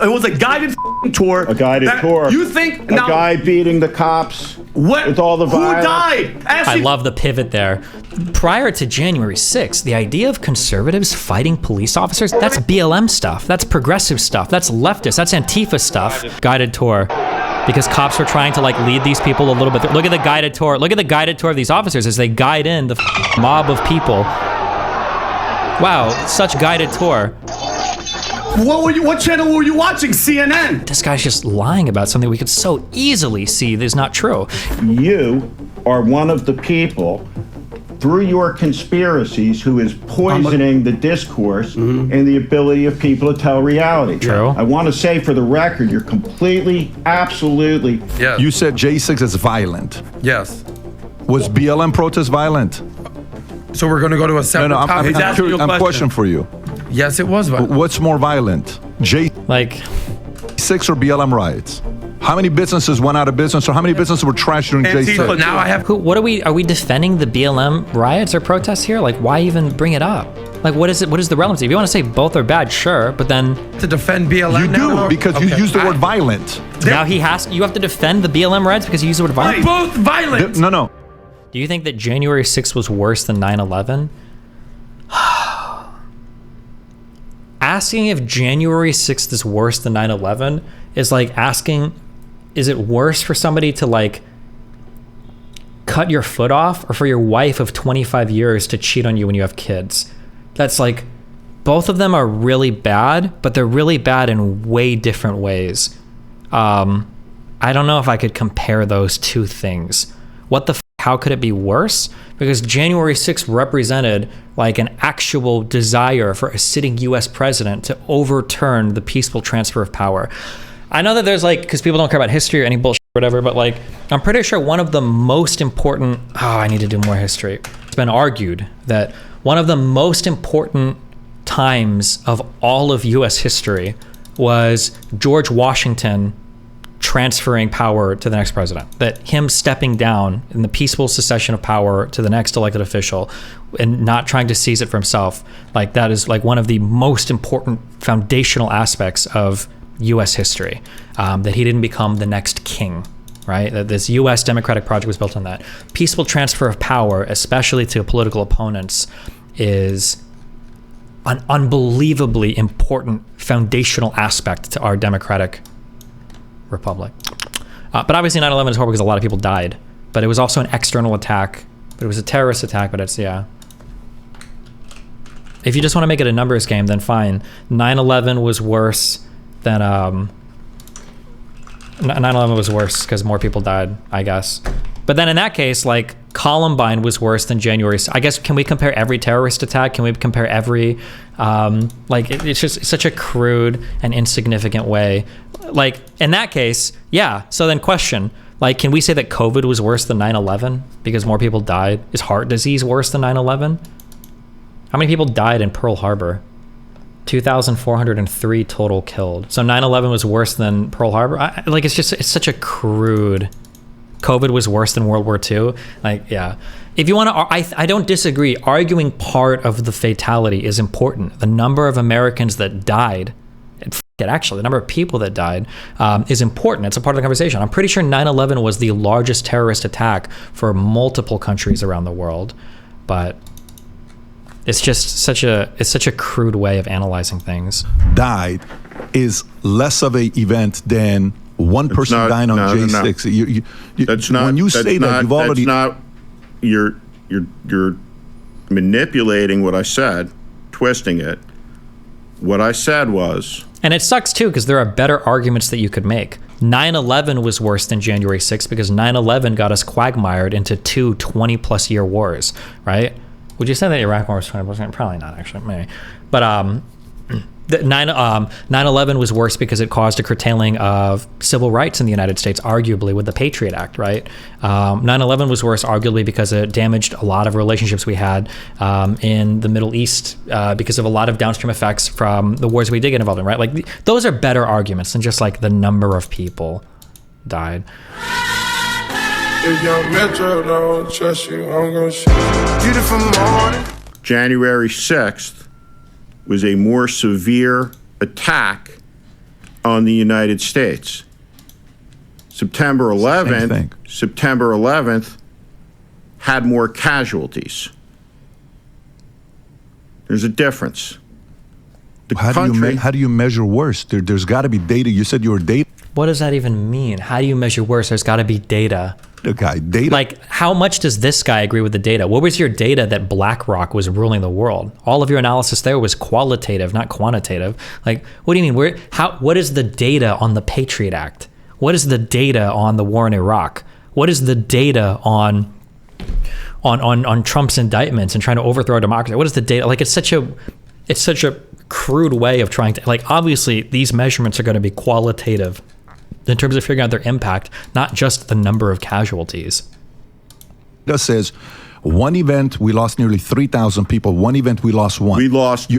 It was a guided tour. A guided tour. You think a now, guy beating the cops with all the violence? Who died? I love the pivot there. Prior to January 6th, the idea of conservatives fighting police officers, that's BLM stuff. That's progressive stuff. That's leftist. That's Antifa stuff. Guided tour. Because cops were trying to like lead these people a little bit. Look at the guided tour. Look at the guided tour of these officers as they guide in the mob of people. Wow, such guided tour. What channel were you watching? CNN. This guy's just lying about something we could so easily see is not true. You are one of the people, through your conspiracies, who is poisoning the discourse and the ability of people to tell reality. True. I want to say for the record, you're completely, absolutely... Yes. You said J6 is violent. Yes. Was BLM protest violent? So we're going to go to a separate topic. I'm questioning for you. Yes, it was violent. What's more violent? Like... J6 or BLM riots? How many businesses went out of business, or how many businesses were trashed during J6? So now I have... What are we defending the BLM riots or protests here? Like, why even bring it up? Like, what is the relevancy? If you want to say both are bad, sure, but then... To defend BLM You now? do, because you use the word violent. Now you have to defend the BLM riots because you use the word violent? Both violent! No. Do you think that January 6th was worse than 9/11? Asking if January 6th is worse than 9/11 is like asking, is it worse for somebody to like cut your foot off or for your wife of 25 years to cheat on you when you have kids? That's like, both of them are really bad, but they're really bad in way different ways. I don't know if I could compare those two things. How could it be worse? Because January 6th represented like an actual desire for a sitting US president to overturn the peaceful transfer of power. I know that there's like, because people don't care about history or any bullshit or whatever, but like, I'm pretty sure one of the most important, I need to do more history. It's been argued that one of the most important times of all of US history was George Washington transferring power to the next president, that him stepping down in the peaceful succession of power to the next elected official and not trying to seize it for himself, like that is like one of the most important foundational aspects of US history, that he didn't become the next king, right? That this US democratic project was built on that. Peaceful transfer of power, especially to political opponents, is an unbelievably important foundational aspect to our democratic republic. But obviously 9/11 is horrible because a lot of people died, but it was also an external attack, but it was a terrorist attack, but it's, yeah. If you just want to make it a numbers game, then fine. 9/11 was worse than, 9/11 was worse because more people died, I guess. But then in that case, like, Columbine was worse than January. I guess, can we compare every terrorist attack? Can we compare every, it's just such a crude and insignificant way. Like, in that case, yeah. So then question, like, can we say that COVID was worse than 9/11 because more people died? Is heart disease worse than 9/11? How many people died in Pearl Harbor? 2,403 total killed. So 9/11 was worse than Pearl Harbor? It's such a crude... COVID was worse than World War II. Like, yeah. If you want to, I don't disagree. Arguing part of the fatality is important. The number of Americans that died, actually, the number of people that died is important. It's a part of the conversation. I'm pretty sure 9/11 was the largest terrorist attack for multiple countries around the world, but it's just such a crude way of analyzing things. Died is less of an event than one person dying on J6. No. That's not. When you say that, you've already. That's not. You're manipulating what I said, twisting it. What I said was. And it sucks too, because there are better arguments that you could make. 9/11 was worse than January 6th because 9/11 got us quagmired into two 20-plus year wars, right? Would you say that Iraq war was 20+? Probably not, actually, maybe. But 9/11 was worse because it caused a curtailing of civil rights in the United States, arguably, with the Patriot Act, right? 9/11 was worse, arguably, because it damaged a lot of relationships we had in the Middle East because of a lot of downstream effects from the wars we did get involved in, right? Like, those are better arguments than just, like, the number of people died. If young Metro don't trust you, I'm gonna shoot you. Beautiful morning. January 6th was a more severe attack on the United States. September 11th had more casualties. There's a difference. How do you measure worse? There's got to be data. You said you were data. What does that even mean? How do you measure worse? There's got to be data. Okay, data. Like, how much does this guy agree with the data? What was your data that BlackRock was ruling the world? All of your analysis there was qualitative, not quantitative. Like, what do you mean? What is the data on the Patriot Act? What is the data on the war in Iraq? What is the data on Trump's indictments and trying to overthrow democracy? What is the data? Like, it's such a crude way of trying to, like, obviously these measurements are going to be qualitative in terms of figuring out their impact, not just the number of casualties. That says one event we lost nearly 3,000 people. One event we lost one. We lost.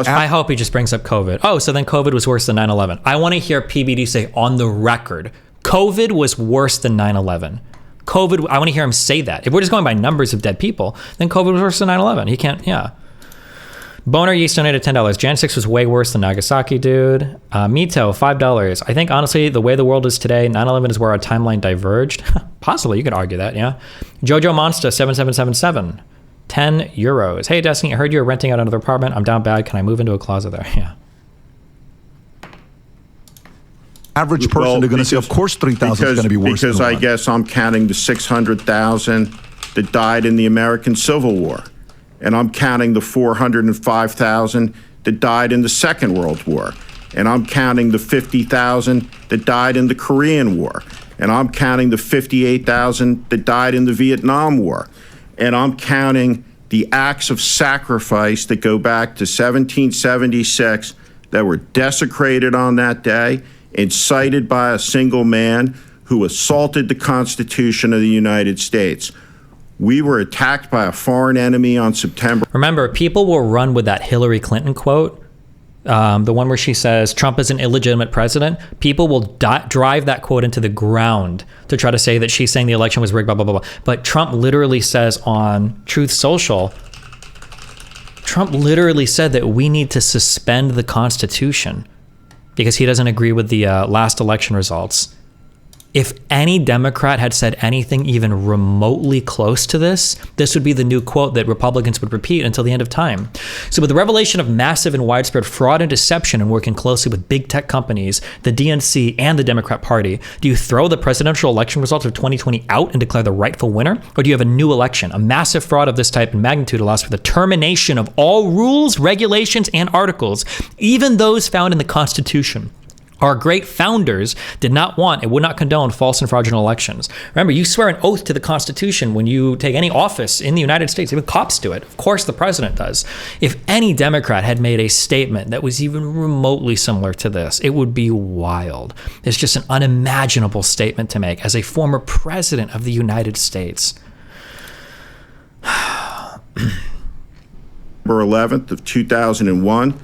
I hope he just brings up COVID. Oh, so then COVID was worse than 9/11. I want to hear PBD say on the record, COVID was worse than 9/11. COVID, I want to hear him say that. If we're just going by numbers of dead people, then COVID was worse than 9/11. He can't, yeah. Boner Yeast donated $10. Jan 6 was way worse than Nagasaki, dude. Mito, $5. I think, honestly, the way the world is today, 9/11 is where our timeline diverged. Possibly, you could argue that, yeah. Jojo Monster, 7777. €10. Hey, Destiny, I heard you were renting out another apartment. I'm down bad. Can I move into a closet there? Yeah. Average person, they're going to say, of course, 3,000 is going to be worse because than I one. guess I'm counting the 600,000 that died in the American Civil War. And I'm counting the 405,000 that died in the Second World War. And I'm counting the 50,000 that died in the Korean War. And I'm counting the 58,000 that died in the Vietnam War. And I'm counting the acts of sacrifice that go back to 1776 that were desecrated on that day, incited by a single man who assaulted the Constitution of the United States. We were attacked by a foreign enemy on September. Remember, people will run with that Hillary Clinton quote, the one where she says Trump is an illegitimate president. People will drive that quote into the ground to try to say that she's saying the election was rigged, blah, blah, blah, blah. But Trump literally says on Truth Social, Trump literally said that we need to suspend the Constitution because he doesn't agree with the last election results. If any Democrat had said anything even remotely close to this, this would be the new quote that Republicans would repeat until the end of time. So with the revelation of massive and widespread fraud and deception and working closely with big tech companies, the DNC and the Democrat Party, do you throw the presidential election results of 2020 out and declare the rightful winner? Or do you have a new election? A massive fraud of this type and magnitude allows for the termination of all rules, regulations, and articles, even those found in the Constitution. Our great founders did not want and would not condone false and fraudulent elections. Remember, you swear an oath to the Constitution when you take any office in the United States. Even cops do it. Of course, the president does. If any Democrat had made a statement that was even remotely similar to this, it would be wild. It's just an unimaginable statement to make as a former president of the United States. November 11th of 2001,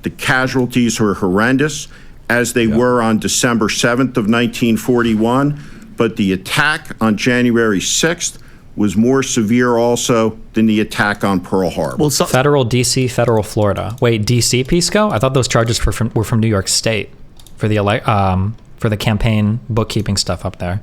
the casualties were horrendous, as they were on December 7th of 1941, but the attack on January 6th was more severe also than the attack on Pearl Harbor. Well, federal DC, federal Florida. Wait, DC, Pisco? I thought those charges were from New York State for the campaign bookkeeping stuff up there.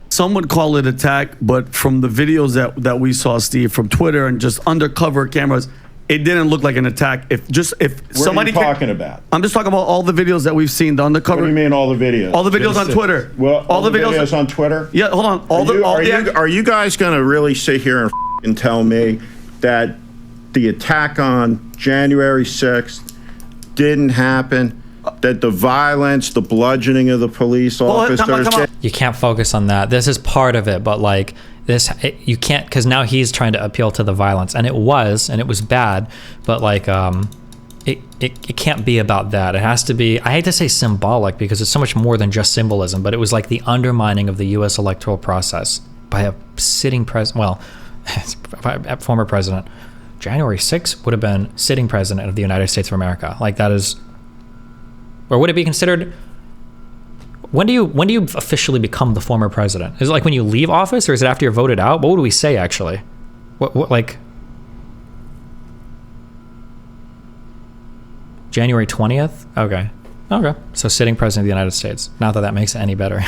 Some would call it attack, but from the videos that we saw, Steve, from Twitter and just undercover cameras, it didn't look like an attack. If somebody what are you talking about? I'm just talking about all the videos that we've seen, the undercover. What do you mean all the videos? All the videos on Twitter. Well, all the videos on Twitter? Yeah, hold on. Are you guys going to really sit here and tell me that the attack on January 6th didn't happen? That the violence, the bludgeoning of the police officers... You can't focus on that. This is part of it, but like... you can't, because now he's trying to appeal to the violence, and it was bad, but like it can't be about that. It has to be, I hate to say symbolic because it's so much more than just symbolism, but it was like the undermining of the U.S. electoral process by a sitting president, well, former president. January 6th would have been sitting president of the United States of America. Like that is, or would it be considered? When do you officially become the former president? Is it like when you leave office, or is it after you're voted out? What would we say actually? What like January 20th? Okay. Okay. So sitting president of the United States. Not that that makes it any better.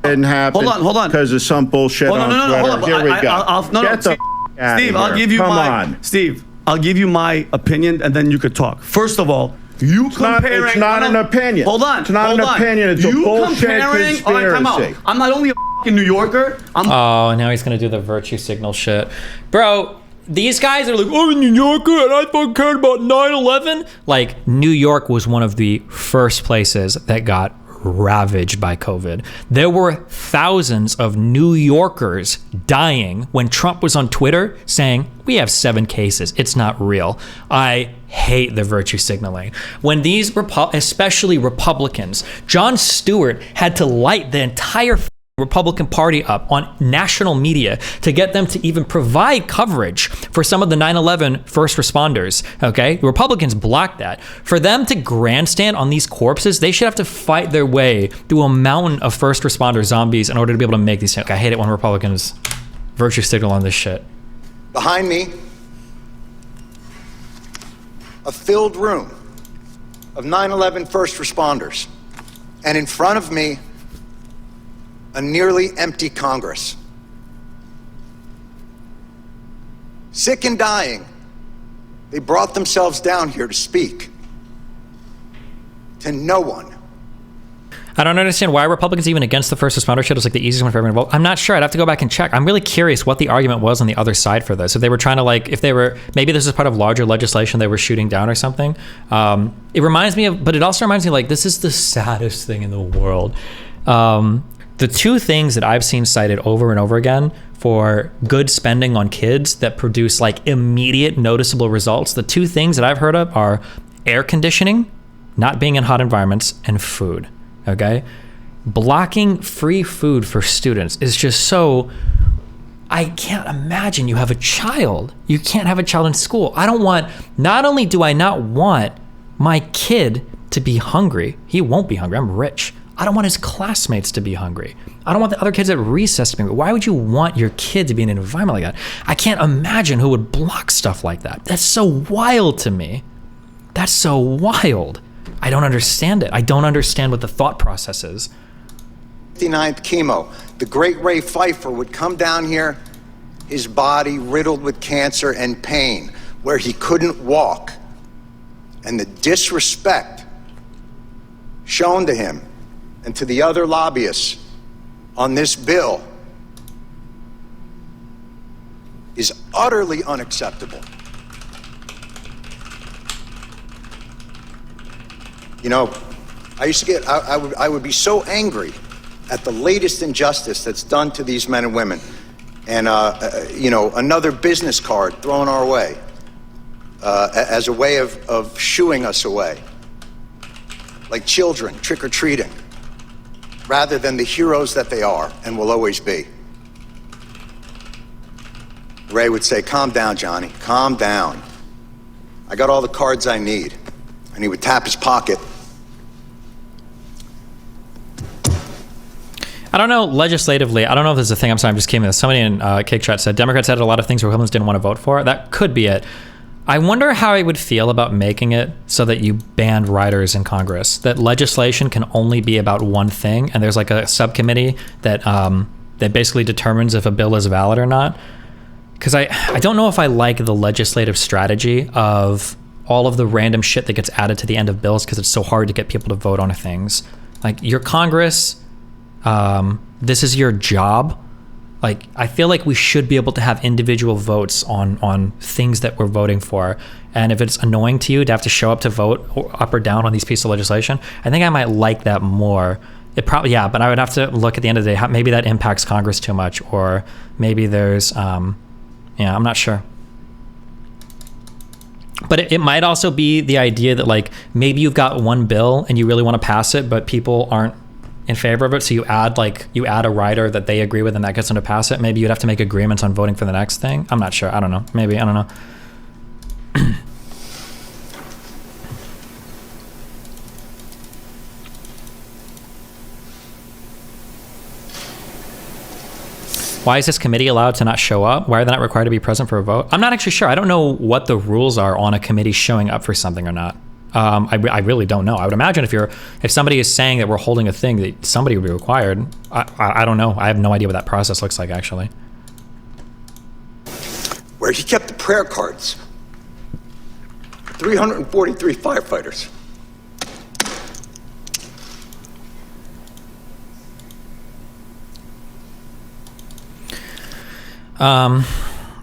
Didn't happen. Hold on. Because of some bullshit on Twitter. Hold on. Here we go. Get the out Steve, of I'll here. give you Come my on. Steve. I'll give you my opinion, and then you could talk. First of all, you comparing. It's not an opinion. Hold on. It's not an opinion. It's a bullshit conspiracy. All right, time out. I'm not only a fucking New Yorker. Oh, now he's gonna do the virtue signal shit, bro. These guys are like, I'm a New Yorker and I fucking cared about 9/11. Like, New York was one of the first places that got ravaged by COVID. There were thousands of New Yorkers dying when Trump was on Twitter saying, we have 7 cases. It's not real. I hate the virtue signaling. When these, especially Republicans, Jon Stewart had to light the entire Republican Party up on national media to get them to even provide coverage for some of the 9/11 first responders. Okay, the Republicans blocked that. For them to grandstand on these corpses, they should have to fight their way through a mountain of first responder zombies in order to be able to make these. I hate it when Republicans virtue signal on this shit. Behind me, a filled room of 9/11 first responders, and in front of me, a nearly empty Congress. Sick and dying, they brought themselves down here to speak to no one. I don't understand why Republicans even against the first responder shit is like the easiest one for everyone to vote. I'm not sure. I'd have to go back and check. I'm really curious what the argument was on the other side for this. If they were trying to maybe this is part of larger legislation they were shooting down or something. It reminds me of, but it also reminds me like this is the saddest thing in the world. The 2 things that I've seen cited over and over again for good spending on kids that produce like immediate noticeable results, the 2 things that I've heard of are air conditioning, not being in hot environments, and food. Okay? Blocking free food for students is just so... I can't imagine you have a child. You can't have a child in school. Not only do I not want my kid to be hungry, he won't be hungry, I'm rich. I don't want his classmates to be hungry. I don't want the other kids at recess to be hungry. Why would you want your kid to be in an environment like that? I can't imagine who would block stuff like that. That's so wild to me. That's so wild. I don't understand it. I don't understand what the thought process is. 59th chemo, the great Ray Pfeiffer would come down here, his body riddled with cancer and pain, where he couldn't walk. And the disrespect shown to him and to the other lobbyists on this bill is utterly unacceptable. You know, I would be so angry at the latest injustice that's done to these men and women, and another business card thrown our way as a way of shooing us away, like children trick-or-treating, rather than the heroes that they are and will always be. Ray would say, calm down, Johnny, calm down. I got all the cards I need. And he would tap his pocket. I don't know, legislatively, I don't know if this is a thing. I'm sorry, I'm just kidding. Somebody in Cake Chat said Democrats added a lot of things Republicans didn't want to vote for. That could be it. I wonder how I would feel about making it so that you banned riders in Congress, that legislation can only be about one thing, and there's like a subcommittee that that basically determines if a bill is valid or not. Because I don't know if I like the legislative strategy of all of the random shit that gets added to the end of bills because it's so hard to get people to vote on things. Like, your Congress, this is your job. Like, I feel like we should be able to have individual votes on things that we're voting for. And if it's annoying to you to have to show up to vote up or down on these pieces of legislation, I think I might like that more. It probably, yeah, but I would have to look at the end of the day, how, maybe that impacts Congress too much, or maybe there's, I'm not sure. But it might also be the idea that, like, maybe you've got one bill and you really want to pass it, but people aren't in favor of it, so you add a rider that they agree with and that gets them to pass it. Maybe you'd have to make agreements on voting for the next thing. I'm not sure. I don't know. Maybe. I don't know. Why is this committee allowed to not show up? Why are they not required to be present for a vote? I'm not actually sure. I don't know what the rules are on a committee showing up for something or not. I really don't know. I would imagine if somebody is saying that we're holding a thing, that somebody would be required. I don't know. I have no idea what that process looks like, actually. Where he kept the prayer cards. 343 firefighters.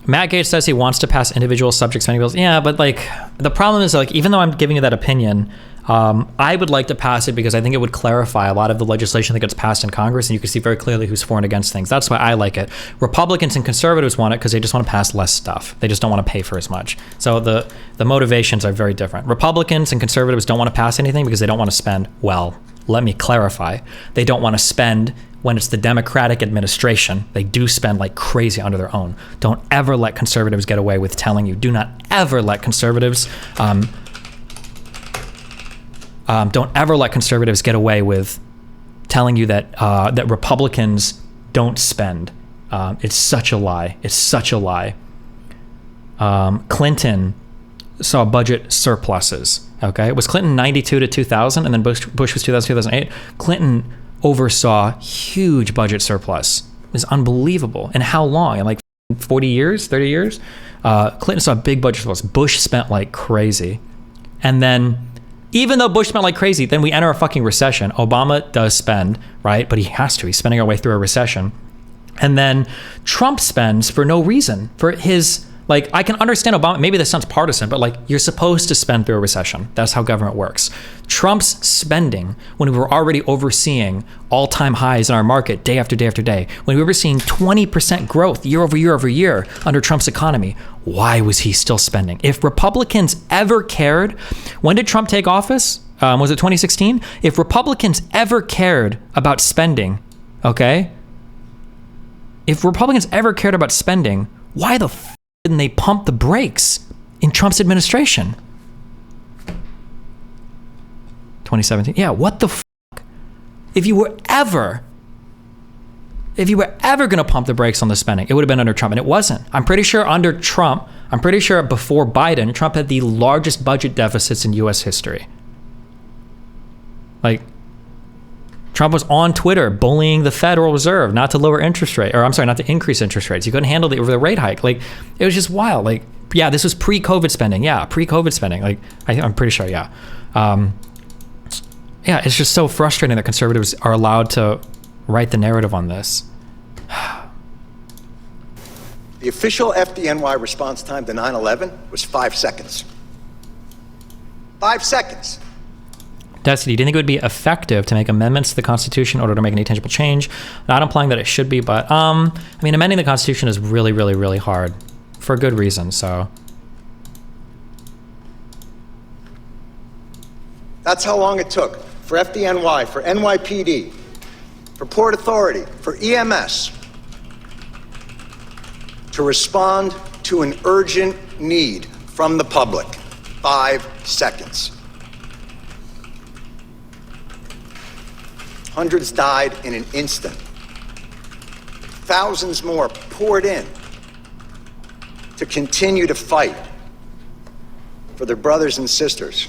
Matt Gates says he wants to pass individual subject spending bills. Yeah, but like the problem is, like, even though I'm giving you that opinion, I would like to pass it because I think it would clarify a lot of the legislation that gets passed in Congress, and you can see very clearly who's for and against things. That's why I like it. Republicans and conservatives want it because they just want to pass less stuff. They just don't want to pay for as much. So the motivations are very different. Republicans and conservatives don't want to pass anything because they don't want to spend. Well, let me clarify. They don't want to spend when it's the Democratic administration. They do spend like crazy under their own. Don't ever let conservatives get away with telling you. Do not ever let conservatives don't ever let conservatives get away with telling you that that Republicans don't spend. It's such a lie. It's such a lie. Clinton saw budget surpluses. Okay, it was Clinton 92 to 2000, and then Bush was 2000 2008. Clinton oversaw huge budget surplus. It was unbelievable. And how long? In like 40 years, 30 years? Clinton saw a big budget surplus. Bush spent like crazy. And then, even though Bush spent like crazy, then we enter a fucking recession. Obama does spend, right? But he has to. He's spending our way through a recession. And then Trump spends for no reason. For his, like, I can understand Obama. Maybe this sounds partisan, but like, you're supposed to spend through a recession. That's how government works. Trump's spending, when we were already overseeing all-time highs in our market day after day after day, when we were seeing 20% growth year over year over year under Trump's economy, why was he still spending? If Republicans ever cared, when did Trump take office? Was it 2016? If Republicans ever cared about spending, okay? If Republicans ever cared about spending, why the f didn't they pump the brakes in Trump's administration? 2017. Yeah, what the fuck? If you were ever going to pump the brakes on the spending, it would have been under Trump, and it wasn't. I'm pretty sure under Trump, I'm pretty sure before Biden, Trump had the largest budget deficits in U.S. history. Like, Trump was on Twitter bullying the Federal Reserve not to lower interest rate, or I'm sorry, not to increase interest rates. He couldn't handle the rate hike. Like, it was just wild. Like, yeah, this was pre-COVID spending. Yeah, pre-COVID spending. Like, I'm pretty sure, yeah. Yeah, it's just so frustrating that conservatives are allowed to write the narrative on this. The official FDNY response time to 9/11 was 5 seconds. 5 seconds. Destiny, do you think it would be effective to make amendments to the Constitution in order to make any tangible change? Not implying that it should be, but I mean, amending the Constitution is really, really, really hard for good reason. So that's how long it took for FDNY, for NYPD, for Port Authority, for EMS to respond to an urgent need from the public. 5 seconds. Hundreds died in an instant. Thousands more poured in to continue to fight for their brothers and sisters.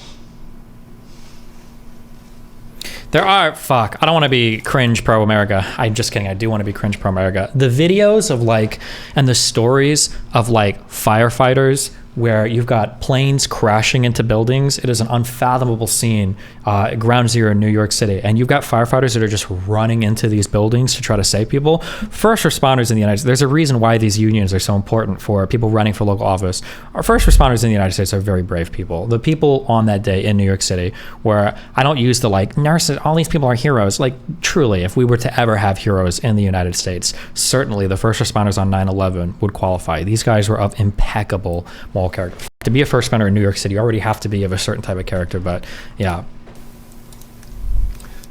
there are, I don't want to be cringe pro-America. I'm just kidding. I do want to be cringe pro-America. The videos of like, and the stories of like firefighters where you've got planes crashing into buildings. It is an unfathomable scene at Ground Zero in New York City. And you've got firefighters that are just running into these buildings to try to save people. First responders in the United States, there's a reason why these unions are so important for people running for local office. Our first responders in the United States are very brave people. The people on that day in New York City, where I don't use the like, nurses, all these people are heroes. Like truly, if we were to ever have heroes in the United States, certainly the first responders on 9/11 would qualify. These guys were of impeccable moral character. To be a first responder in New York City, you already have to be of a certain type of character, but yeah.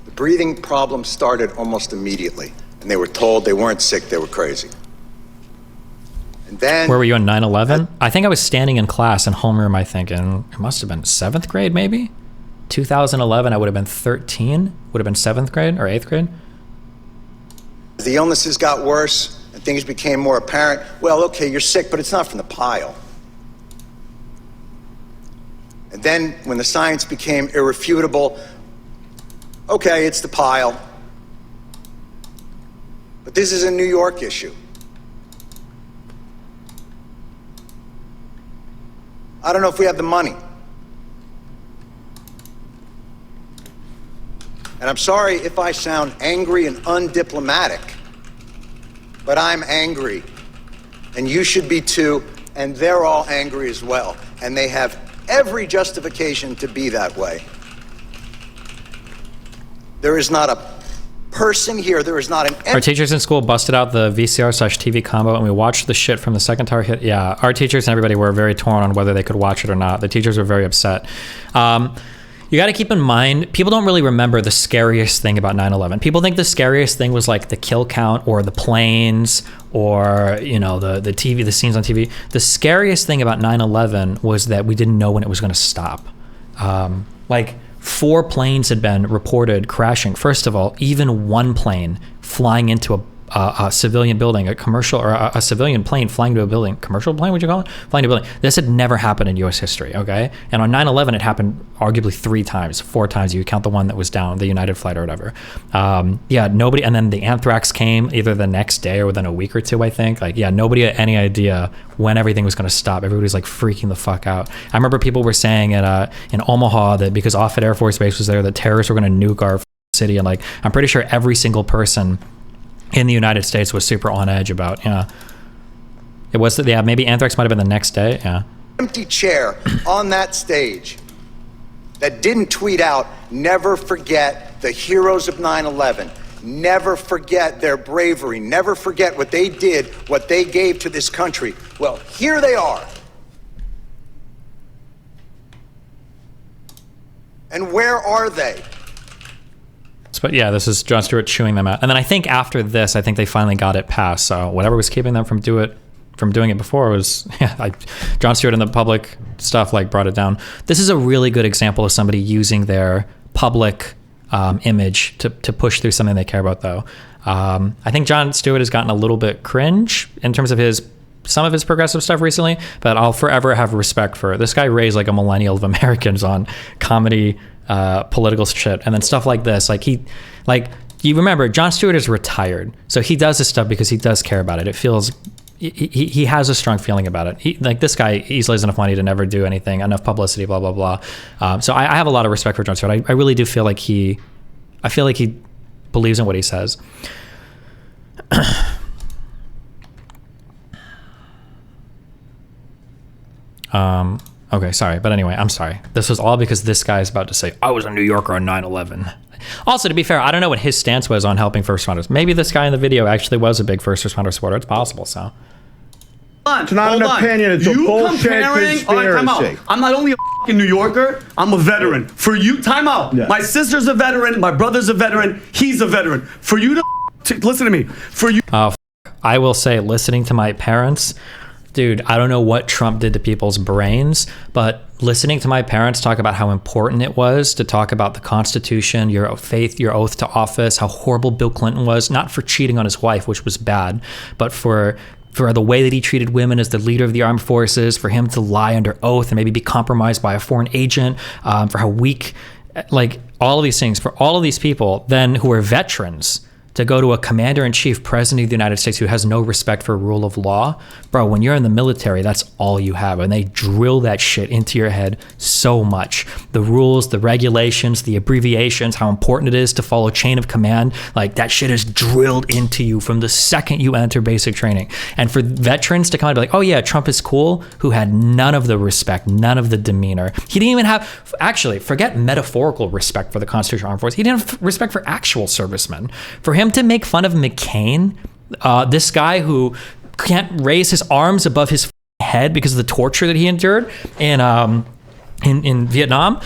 The breathing problem started almost immediately, and they were told they weren't sick, they were crazy. And then... Where were you on 9/11? I think I was standing in class in homeroom, I think, and it must have been 7th grade, maybe? 2011, I would have been 13, would have been 7th grade or 8th grade. As the illnesses got worse and things became more apparent, well, okay, you're sick, but it's not from the pile. And then when the science became irrefutable, okay, it's the pile. But this is a New York issue. I don't know if we have the money. And I'm sorry if I sound angry and undiplomatic, but I'm angry. And you should be too, and they're all angry as well. And they have every justification to be that way. There is not a person here, there is not an... Our teachers in school busted out the VCR/TV combo and we watched the shit from the second tower hit. Yeah, our teachers and everybody were very torn on whether they could watch it or not. The teachers were very upset. You got to keep in mind, people don't really remember the scariest thing about 9/11. People think the scariest thing was like the kill count or the planes or, you know, the TV, the scenes on TV. The scariest thing about 9/11 was that we didn't know when it was going to stop. Like 4 planes had been reported crashing. First of all, even one plane flying into a civilian building, a commercial or a civilian plane flying to a building, commercial plane, would you call it? Flying to a building. This had never happened in U.S. history, okay? And on 9/11, it happened arguably 3 times, 4 times. You count the one that was down, the United flight or whatever. Yeah, nobody, and then the anthrax came either the next day or within a week or 2, I think. Like, yeah, nobody had any idea when everything was going to stop. Everybody was like freaking the fuck out. I remember people were saying in Omaha that because Offutt Air Force Base was there, that terrorists were going to nuke our city. And like, I'm pretty sure every single person in the United States was super on edge about, it was, yeah, maybe anthrax might have been the next day, yeah. Empty chair on that stage that didn't tweet out, never forget the heroes of 9/11, never forget their bravery, never forget what they did, what they gave to this country. Well, here they are. And where are they? But yeah, this is Jon Stewart chewing them out. And then I think after this, I think they finally got it passed. So whatever was keeping them from doing it before was, yeah, Jon Stewart and the public stuff like brought it down. This is a really good example of somebody using their public image to push through something they care about, though. I think Jon Stewart has gotten a little bit cringe in terms of some of his progressive stuff recently, but I'll forever have respect for it. This guy raised like a millennial of Americans on comedy, political shit, and then stuff like this. You remember, Jon Stewart is retired, so he does this stuff because he does care about it. It feels he has a strong feeling about it. This guy easily has enough money to never do anything, enough publicity, blah blah blah. So I have a lot of respect for Jon Stewart. I really do feel like he believes in what he says. Okay, sorry. But anyway, I'm sorry. This was all because this guy is about to say, I was a New Yorker on 9/11. Also, to be fair, I don't know what his stance was on helping first responders. Maybe this guy in the video actually was a big first responder supporter. It's possible, so. It's not an opinion. It's a bullshit conspiracy. I'm not only a fucking New Yorker, I'm a veteran. For you, time out. Yeah. My sister's a veteran. My brother's a veteran. He's a veteran. For you to listen to me. For you. I will say, listening to my parents, dude, I don't know what Trump did to people's brains, but listening to my parents talk about how important it was to talk about the Constitution, your faith, your oath to office, how horrible Bill Clinton was, not for cheating on his wife, which was bad, but for the way that he treated women as the leader of the armed forces, for him to lie under oath and maybe be compromised by a foreign agent, for how weak, like all of these things, for all of these people then who are veterans, to go to a commander-in-chief president of the United States who has no respect for rule of law. Bro, when you're in the military, that's all you have. And they drill that shit into your head so much. The rules, the regulations, the abbreviations, how important it is to follow chain of command. Like, that shit is drilled into you from the second you enter basic training. And for veterans to come out and be like, oh yeah, Trump is cool, who had none of the respect, none of the demeanor. He didn't even have, actually, forget metaphorical respect for the Constitutional Armed Forces. He didn't have respect for actual servicemen. For him to make fun of McCain, this guy who can't raise his arms above his head because of the torture that he endured in Vietnam,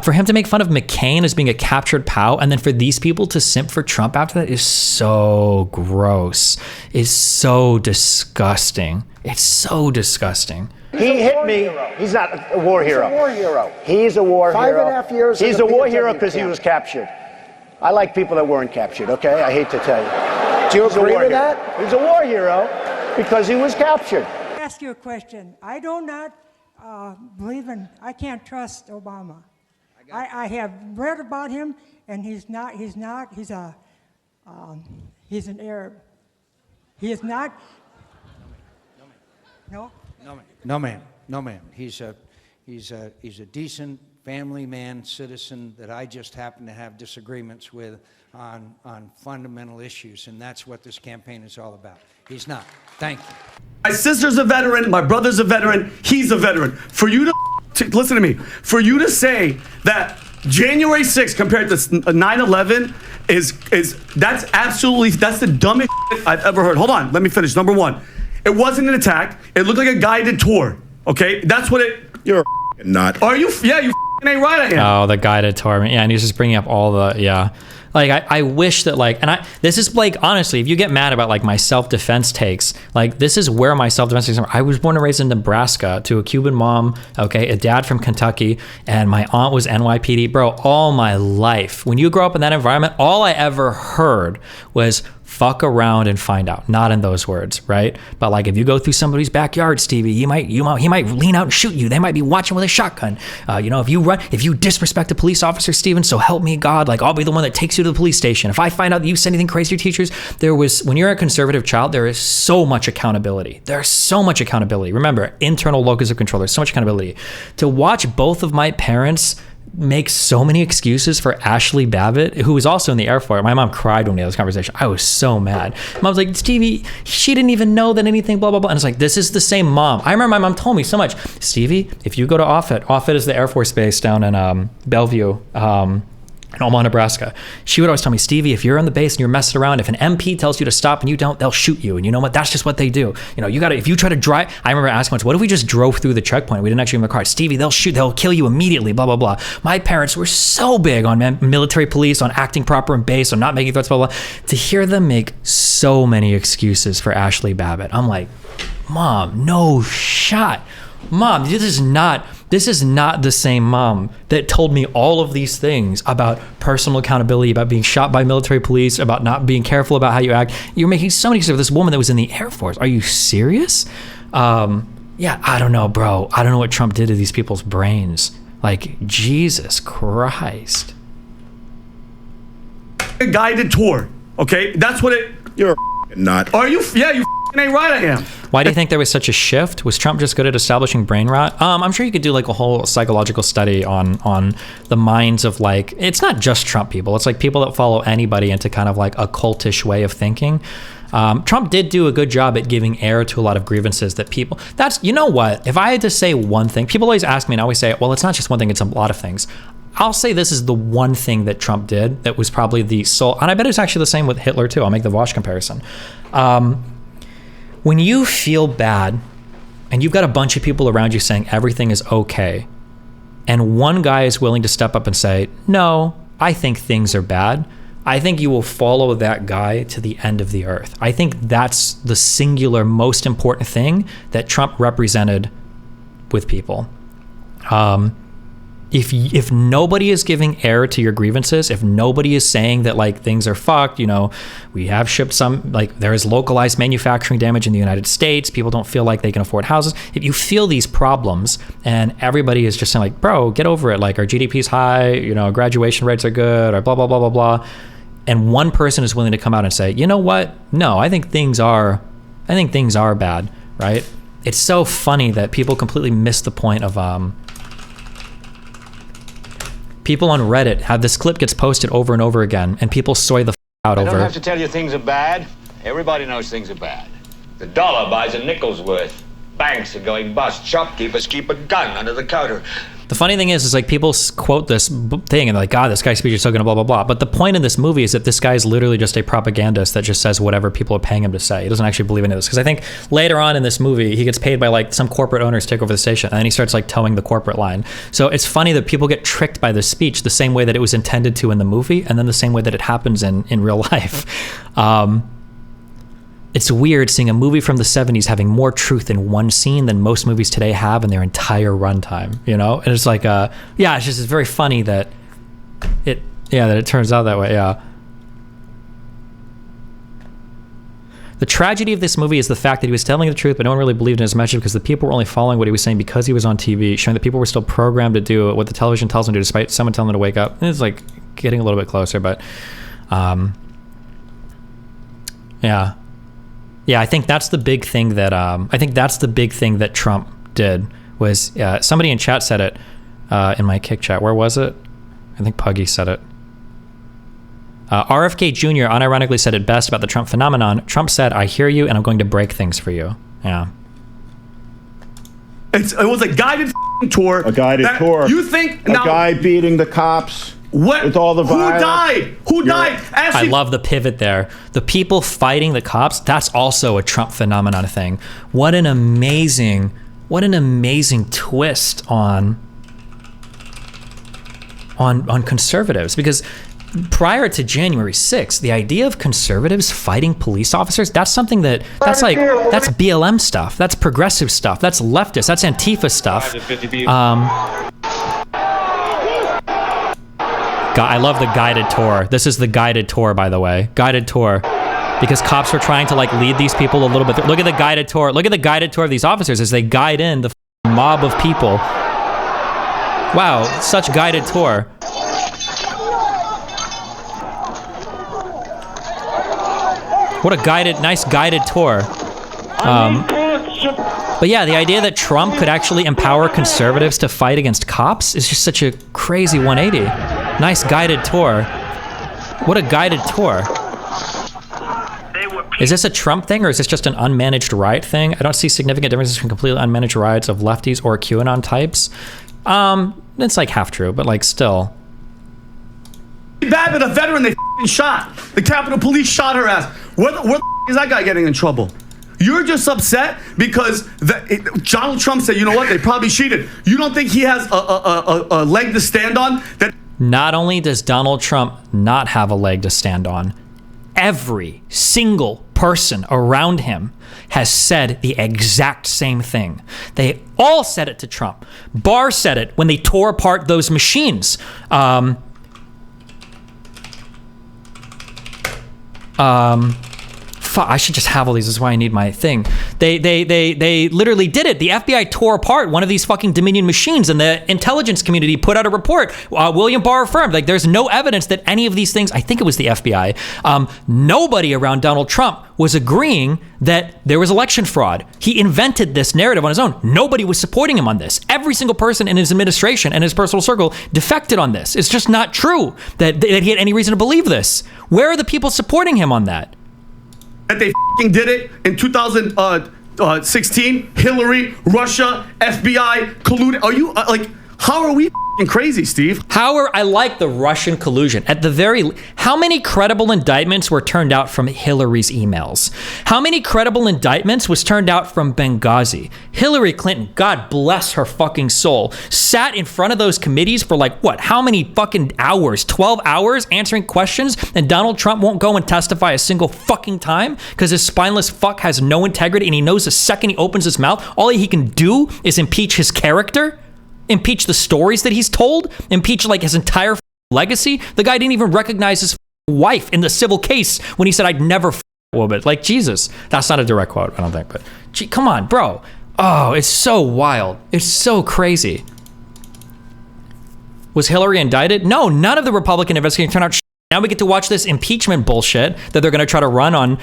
for him to make fun of McCain as being a captured POW, and then for these people to simp for Trump after that is so gross. Is so disgusting. It's so disgusting. He hit me. He's not a war hero. He's a war hero. He's a war hero. 5.5 years. He's a war hero because he was captured. I like people that weren't captured, okay? I hate to tell you. Do you agree with that? He's a war hero because he was captured. Ask you a question. I do not I can't trust Obama. I have read about him, and he's an Arab. He is not. No? No, ma'am. He's a decent family man, citizen that I just happen to have disagreements with on fundamental issues, and that's what this campaign is all about. He's not. Thank you. My sister's a veteran. My brother's a veteran. He's a veteran. For you to listen to me, for you to say that January 6th compared to 9/11 that's the dumbest shit I've ever heard. Hold on, let me finish. Number one, it wasn't an attack. It looked like a guided tour. Okay, that's what it. You're a nut. Are you? Yeah, you ain't right. I am. Oh, the guided tour. Yeah, and he's just bringing up all the Like I wish that this is like, honestly, if you get mad about like my self-defense takes, like this is where my self-defense takes are. I was born and raised in Nebraska to a Cuban mom, okay, a dad from Kentucky, and my aunt was NYPD. Bro, all my life, when you grow up in that environment, all I ever heard was fuck around and find out. Not in those words, right? But like if you go through somebody's backyard, Stevie, he might lean out and shoot you. They might be watching with a shotgun. If you disrespect a police officer, Steven, so help me God, like I'll be the one that takes you to the police station. If I find out that you said anything crazy to your teachers, when you're a conservative child, there is so much accountability. There's so much accountability. Remember, internal locus of control. There's so much accountability. To watch both of my parents make so many excuses for Ashley Babbitt, who was also in the Air Force. My mom cried when we had this conversation. I was so mad. Mom's like, Stevie, she didn't even know that anything, blah, blah, blah. And it's like, this is the same mom. I remember my mom told me so much. Stevie, if you go to Offutt is the Air Force base down in Bellevue, in Omaha, Nebraska. She would always tell me, Stevie, if you're on the base and you're messing around, if an MP tells you to stop and you don't, they'll shoot you. And you know what? That's just what they do. If you try to drive, I remember asking once, what if we just drove through the checkpoint? We didn't actually move the car. Stevie, they'll kill you immediately, blah, blah, blah. My parents were so big on military police, on acting proper in base, on not making threats, blah, blah. To hear them make so many excuses for Ashley Babbitt, I'm like, Mom, no shot. Mom, this is not the same mom that told me all of these things about personal accountability, about being shot by military police, about not being careful about how you act. You're making so many excuses for this woman that was in the Air Force. Are you serious? Yeah, I don't know, bro. I don't know what Trump did to these people's brains. Like, Jesus Christ. A guided tour, okay? That's what it. You're a nut. Are you? Yeah, you ain't right. I am. Why do you think there was such a shift? Was Trump just good at establishing brain rot? I'm sure you could do like a whole psychological study on the minds of like, it's not just Trump people. It's like people that follow anybody into kind of like a cultish way of thinking. Trump did do a good job at giving air to a lot of grievances that people, you know what? If I had to say one thing, people always ask me and I always say, well, it's not just one thing, it's a lot of things. I'll say this is the one thing that Trump did that was probably the sole, and I bet it's actually the same with Hitler too. I'll make the Vosh comparison. When you feel bad and you've got a bunch of people around you saying everything is okay, and one guy is willing to step up and say, no, I think things are bad, I think you will follow that guy to the end of the earth. I think that's the singular most important thing that Trump represented with people. If nobody is giving air to your grievances, if nobody is saying that like things are fucked, we have shipped some, like there is localized manufacturing damage in the United States, people don't feel like they can afford houses. If you feel these problems and everybody is just saying like, bro, get over it, like our GDP's high, graduation rates are good, or blah, blah, blah, blah, blah. And one person is willing to come out and say, you know what? No, I think things are bad, right? It's so funny that people completely miss the point of, people on Reddit have this clip gets posted over and over again, and people soy the out over. I don't have to tell you things are bad. Everybody knows things are bad. The dollar buys a nickel's worth. Banks are going bust. Shopkeepers keep a gun under the counter. The funny thing is like people quote this thing and they're like, God, this guy's speech is so good, blah, blah, blah. But the point in this movie is that this guy is literally just a propagandist that just says whatever people are paying him to say. He doesn't actually believe any of this. Because I think later on in this movie, he gets paid by like some corporate owners to take over the station. And then he starts like towing the corporate line. So it's funny that people get tricked by this speech the same way that it was intended to in the movie. And then the same way that it happens in real life. It's weird seeing a movie from the 70s having more truth in one scene than most movies today have in their entire runtime, And it's like, it's just very funny that it turns out that way, yeah. The tragedy of this movie is the fact that he was telling the truth, but no one really believed in his message because the people were only following what he was saying because he was on TV, showing that people were still programmed to do what the television tells them to do, despite someone telling them to wake up. And it's like getting a little bit closer, but yeah. I think that's the big thing that Trump did was somebody in chat said it in my Kick chat. Where was it? I think Puggy said it. RFK Jr. unironically said it best about the Trump phenomenon. Trump said, "I hear you, and I'm going to break things for you." Yeah. It was a guided tour. A guided tour. You think a now, guy beating the cops with all the violence? Who died? I love the pivot there. The people fighting the cops, that's also a Trump phenomenon thing. What an amazing twist on conservatives, because prior to January 6th, the idea of conservatives fighting police officers, that's BLM stuff. That's progressive stuff. That's leftist. That's Antifa stuff. I love the guided tour. This is the guided tour, by the way. Guided tour. Because cops were trying to lead these people a little bit. Look at the guided tour. Look at the guided tour of these officers as they guide in the mob of people. Wow, such guided tour. What a nice guided tour. But yeah, the idea that Trump could actually empower conservatives to fight against cops is just such a crazy 180. Nice guided tour. What a guided tour. Is this a Trump thing or is this just an unmanaged riot thing? I don't see significant differences between completely unmanaged riots of lefties or QAnon types. It's half true, but still. Babbitt, a veteran, they shot. The Capitol Police shot her ass. Where the is that guy getting in trouble? You're just upset because Donald Trump said, you know what, they probably cheated. You don't think he has a leg to stand on? Not only does Donald Trump not have a leg to stand on, every single person around him has said the exact same thing. They all said it to Trump. Barr said it when they tore apart those machines. I should just have all these. This is why I need my thing. They literally did it. The FBI tore apart one of these fucking Dominion machines, and the intelligence community put out a report. William Barr affirmed, there's no evidence that any of these things. I think it was the FBI. Nobody around Donald Trump was agreeing that there was election fraud. He invented this narrative on his own. Nobody was supporting him on this. Every single person in his administration and his personal circle defected on this. It's just not true that he had any reason to believe this. Where are the people supporting him on that? That they did it in 2016, Hillary, Russia, FBI, colluded. Are you how are we crazy, Steve? I like the Russian collusion. How many credible indictments were turned out from Hillary's emails? How many credible indictments was turned out from Benghazi? Hillary Clinton, God bless her fucking soul, sat in front of those committees for how many fucking hours? 12 hours answering questions, and Donald Trump won't go and testify a single fucking time because his spineless fuck has no integrity, and he knows the second he opens his mouth, all he can do is impeach his character? Impeach the stories that he's told, impeach his entire legacy. The guy didn't even recognize his wife in the civil case when he said, "I'd never a woman." Jesus, that's not a direct quote, I don't think, but come on, bro. Oh, it's so wild. It's so crazy. Was Hillary indicted? No, none of the Republican investigators turned out. Now we get to watch this impeachment bullshit that they're going to try to run on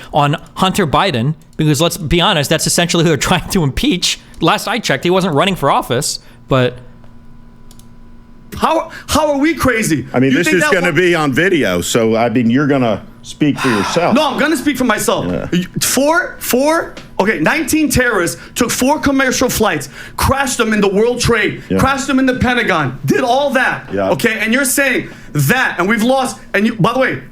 Hunter Biden, because let's be honest, that's essentially who they're trying to impeach. Last I checked, he wasn't running for office, but how are we crazy? I mean, this is going to be on video, so you're going to speak for yourself. No, I'm going to speak for myself. Yeah. 19 terrorists took 4 commercial flights, crashed them in the World Trade, crashed them in the Pentagon, did all that. Yeah. Okay, and you're saying that, and we've lost, by the way,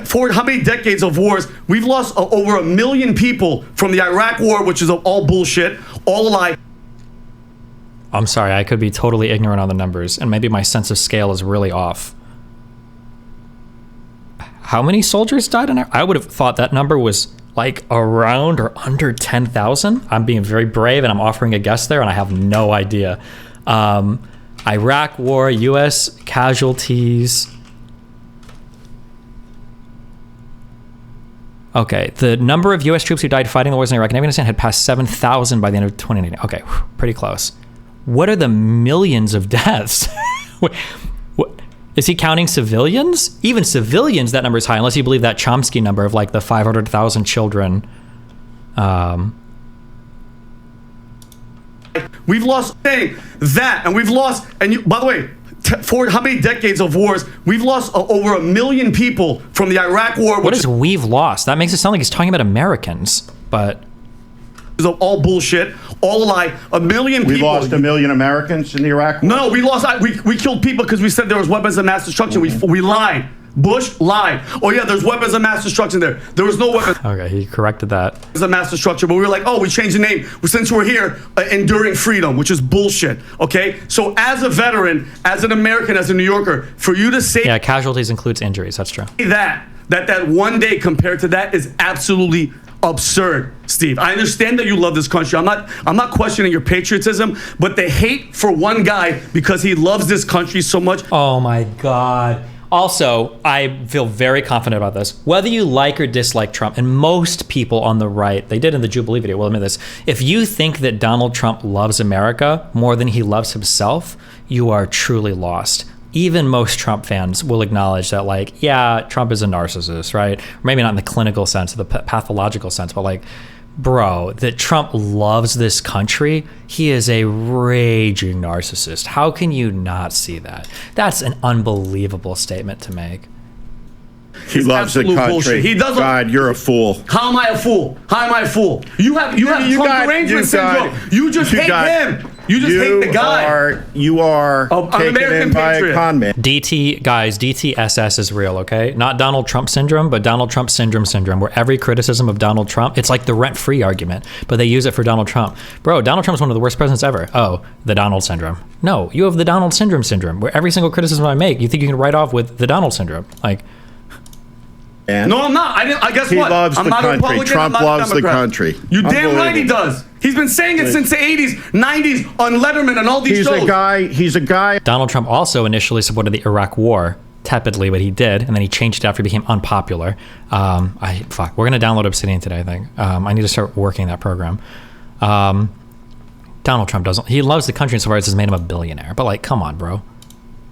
for how many decades of wars, we've lost over 1 million people from the Iraq War, which is all bullshit, all a lie. I'm sorry, I could be totally ignorant on the numbers, and maybe my sense of scale is really off. How many soldiers died in Iraq? I would have thought that number was around or under 10,000. I'm being very brave, and I'm offering a guess there, and I have no idea. Iraq War, U.S. casualties. Okay, the number of U.S. troops who died fighting the wars in Iraq and Afghanistan had passed 7,000 by the end of 2019. Okay, pretty close. What are the millions of deaths? What, is he counting civilians? Even civilians, that number is high, unless you believe that Chomsky number of like the 500,000 children. We've lost that, and we've lost, and you, by the way, for how many decades of wars, we've lost over 1 million people from the Iraq War. What is we've lost? That makes it sound like he's talking about Americans, but... all bullshit, all a lie. 1 million people. We lost 1 million Americans in the Iraq War? No, we lost, we killed people because we said there was weapons of mass destruction. We lied. Bush lied. Oh yeah, there's weapons of mass destruction there. There was no weapons. Okay, he corrected that. Of mass destruction, but we were like, oh, we changed the name since we're here, enduring freedom, which is bullshit. Okay, so as a veteran, as an American, as a New Yorker, for you to say casualties includes injuries. That's true. That one day compared to that is absolutely absurd, Steve. I understand that you love this country. I'm not questioning your patriotism, but the hate for one guy because he loves this country so much. Oh my God. Also, I feel very confident about this. Whether you like or dislike Trump, and most people on the right, they did in the Jubilee video, we'll admit this, if you think that Donald Trump loves America more than he loves himself, you are truly lost. Even most Trump fans will acknowledge that, like, yeah, Trump is a narcissist, right? Maybe not in the clinical sense, the pathological sense, but like, bro, that Trump loves this country, he is a raging narcissist. How can you not see that? That's an unbelievable statement to make. He loves the country. Bullshit. He doesn't. God, you're a fool. How am I a fool? How am I a fool? You have Trump derangement syndrome. You just hate him. You just hate the guy. You are taken in by a con man. DTSS is real, okay? Not Donald Trump syndrome, but Donald Trump syndrome, where every criticism of Donald Trump, it's like the rent-free argument, but they use it for Donald Trump. Bro, Donald Trump's one of the worst presidents ever. Oh, the Donald syndrome. No, you have the Donald syndrome, where every single criticism I make, you think you can write off with the Donald syndrome. Like... No, I'm not. I guess he what? Loves I'm the not country. a Republican. Trump I'm not loves a Democrat. the country. You damn right he does. He's been saying it since the 80s, 90s on Letterman and all these shows. He's a guy. Donald Trump also initially supported the Iraq War, tepidly, but he did, and then he changed it after he became unpopular. We're gonna download Obsidian today, I think. I need to start working that program. Donald Trump doesn't. He loves the country insofar as it's made him a billionaire. But like, come on, bro.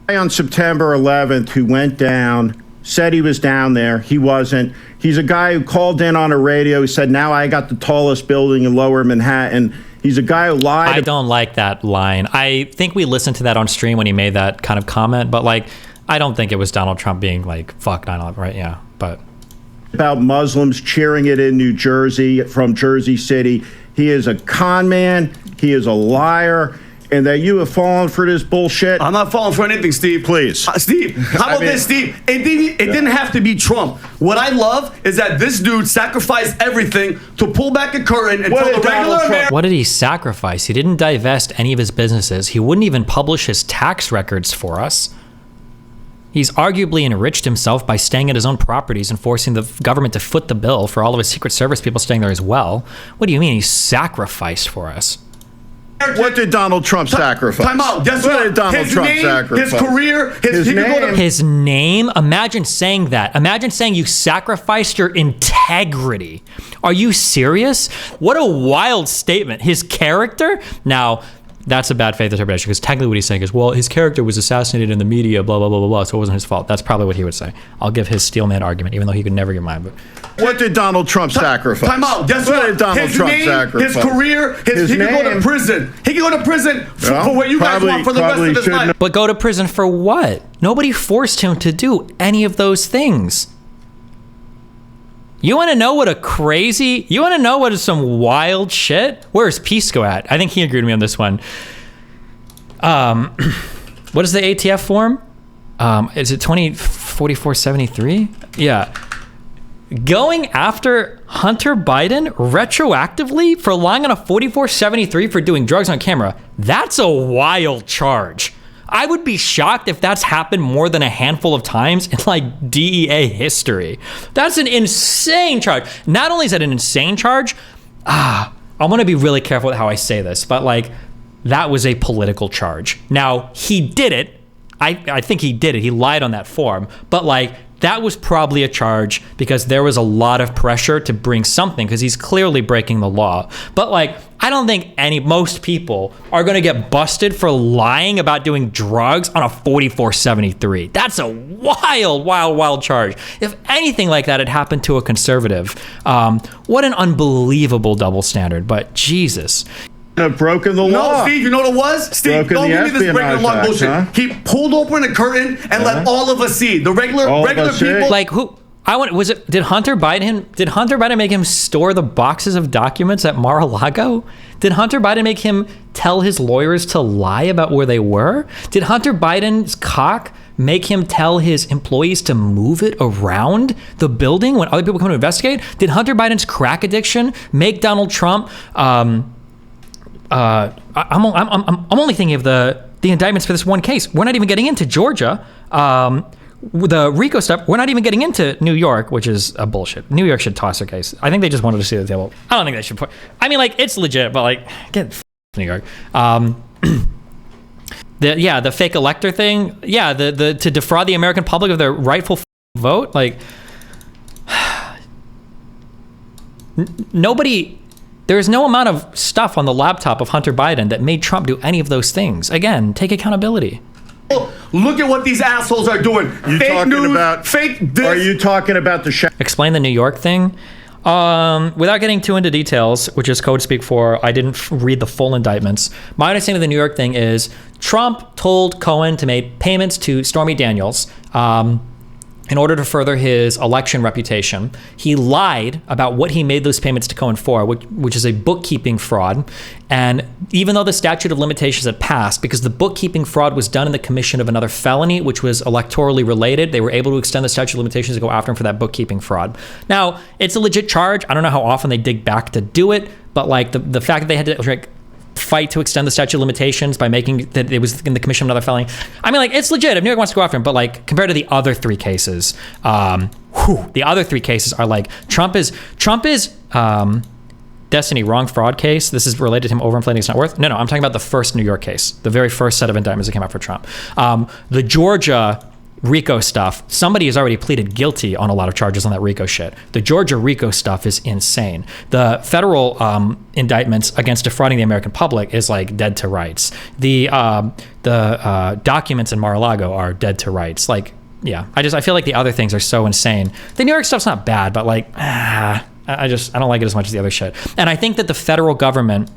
On September 11th, who went down, said he was down there. He wasn't. He's a guy who called in on a radio. He said, now I got the tallest building in Lower Manhattan. He's a guy who lied. I don't like that line. I think we listened to that on stream when he made that kind of comment, but like, I don't think it was Donald Trump being like, fuck 9/11, right? Yeah, but. About Muslims cheering it in New Jersey from Jersey City. He is a con man. He is a liar. And that you have fallen for this bullshit. I'm not falling for anything, Steve. Please. Steve, how about this, Steve? It didn't have to be Trump. What I love is that this dude sacrificed everything to pull back a curtain and tell the regular American. What did he sacrifice? He didn't divest any of his businesses. He wouldn't even publish his tax records for us. He's arguably enriched himself by staying at his own properties and forcing the government to foot the bill for all of his Secret Service people staying there as well. What do you mean he sacrificed for us? What did Donald Trump sacrifice? Time out. Guess what? Did Donald Trump sacrifice? His career, his name. Imagine saying that. Imagine saying you sacrificed your integrity. Are you serious? What a wild statement. His character? Now, that's a bad faith interpretation because technically what he's saying is, well, his character was assassinated in the media, blah, blah, blah, blah, blah, so it wasn't his fault. That's probably what he would say. I'll give his steelman argument, even though he could never get mine. But what did Donald Trump sacrifice? Time out. Guess what? Did Donald Trump sacrifice? His career, he could go to prison. He could go to prison for what you guys want for the rest of his life. But go to prison for what? Nobody forced him to do any of those things. You want to know what you want to know what is some wild shit? Where's Pisco at? I think he agreed with me on this one. What is the ATF form? Is it 204473? Yeah. Going after Hunter Biden retroactively for lying on a 4473 for doing drugs on camera. That's a wild charge. I would be shocked if that's happened more than a handful of times in like DEA history. That's an insane charge. Not only is that an insane charge, I want to be really careful with how I say this, but like that was a political charge. Now, he did it. I think he did it. He lied on that form. But like that was probably a charge because there was a lot of pressure to bring something because he's clearly breaking the law. But like, I don't think most people are going to get busted for lying about doing drugs on a 4473. That's a wild charge. If anything like that had happened to a conservative, what an unbelievable double standard. But Jesus. Have broken the law. No, Steve, you know what it was? Steve, don't give me this regular law bullshit. Huh? He pulled open a curtain and let all of us see. The regular people. Like who? Did Hunter Biden make him store the boxes of documents at Mar-a-Lago? Did Hunter Biden make him tell his lawyers to lie about where they were? Did Hunter Biden's cock make him tell his employees to move it around the building when other people come to investigate? Did Hunter Biden's crack addiction make Donald Trump? I'm only thinking of the indictments for this one case. We're not even getting into Georgia. The RICO stuff, we're not even getting into New York, which is a bullshit. New York should toss their case. I think they just wanted to see the table. I don't think they should put. I mean, like, it's legit, but like, get New York. The fake elector thing. Yeah, the to defraud the American public of their rightful vote. Like, nobody. There's no amount of stuff on the laptop of Hunter Biden that made Trump do any of those things. Again, take accountability. Look at what these assholes are doing. Fake news, fake this. Are you talking about the Explain the New York thing. Without getting too into details, which is code speak for, I didn't read the full indictments. My understanding of the New York thing is Trump told Cohen to make payments to Stormy Daniels in order to further his election reputation. He lied about what he made those payments to Cohen for, which is a bookkeeping fraud. And even though the statute of limitations had passed, because the bookkeeping fraud was done in the commission of another felony, which was electorally related, they were able to extend the statute of limitations to go after him for that bookkeeping fraud. Now, it's a legit charge. I don't know how often they dig back to do it, but like the fact that they had to fight to extend the statute of limitations by making that it was in the commission of another felony. I mean, like, it's legit if New York wants to go after him, but like compared to the other three cases, the other three cases are like Trump is Destiny, wrong fraud case. This is related to him overinflating his net worth. No, I'm talking about the first New York case, the very first set of indictments that came out for Trump. The Georgia RICO stuff, somebody has already pleaded guilty on a lot of charges on that RICO shit. The Georgia RICO stuff is insane. The federal indictments against defrauding the American public is like dead to rights. The documents in Mar-a-Lago are dead to rights. Like, yeah, I feel like the other things are so insane. The New York stuff's not bad, but like, I don't like it as much as the other shit. And I think that the federal government,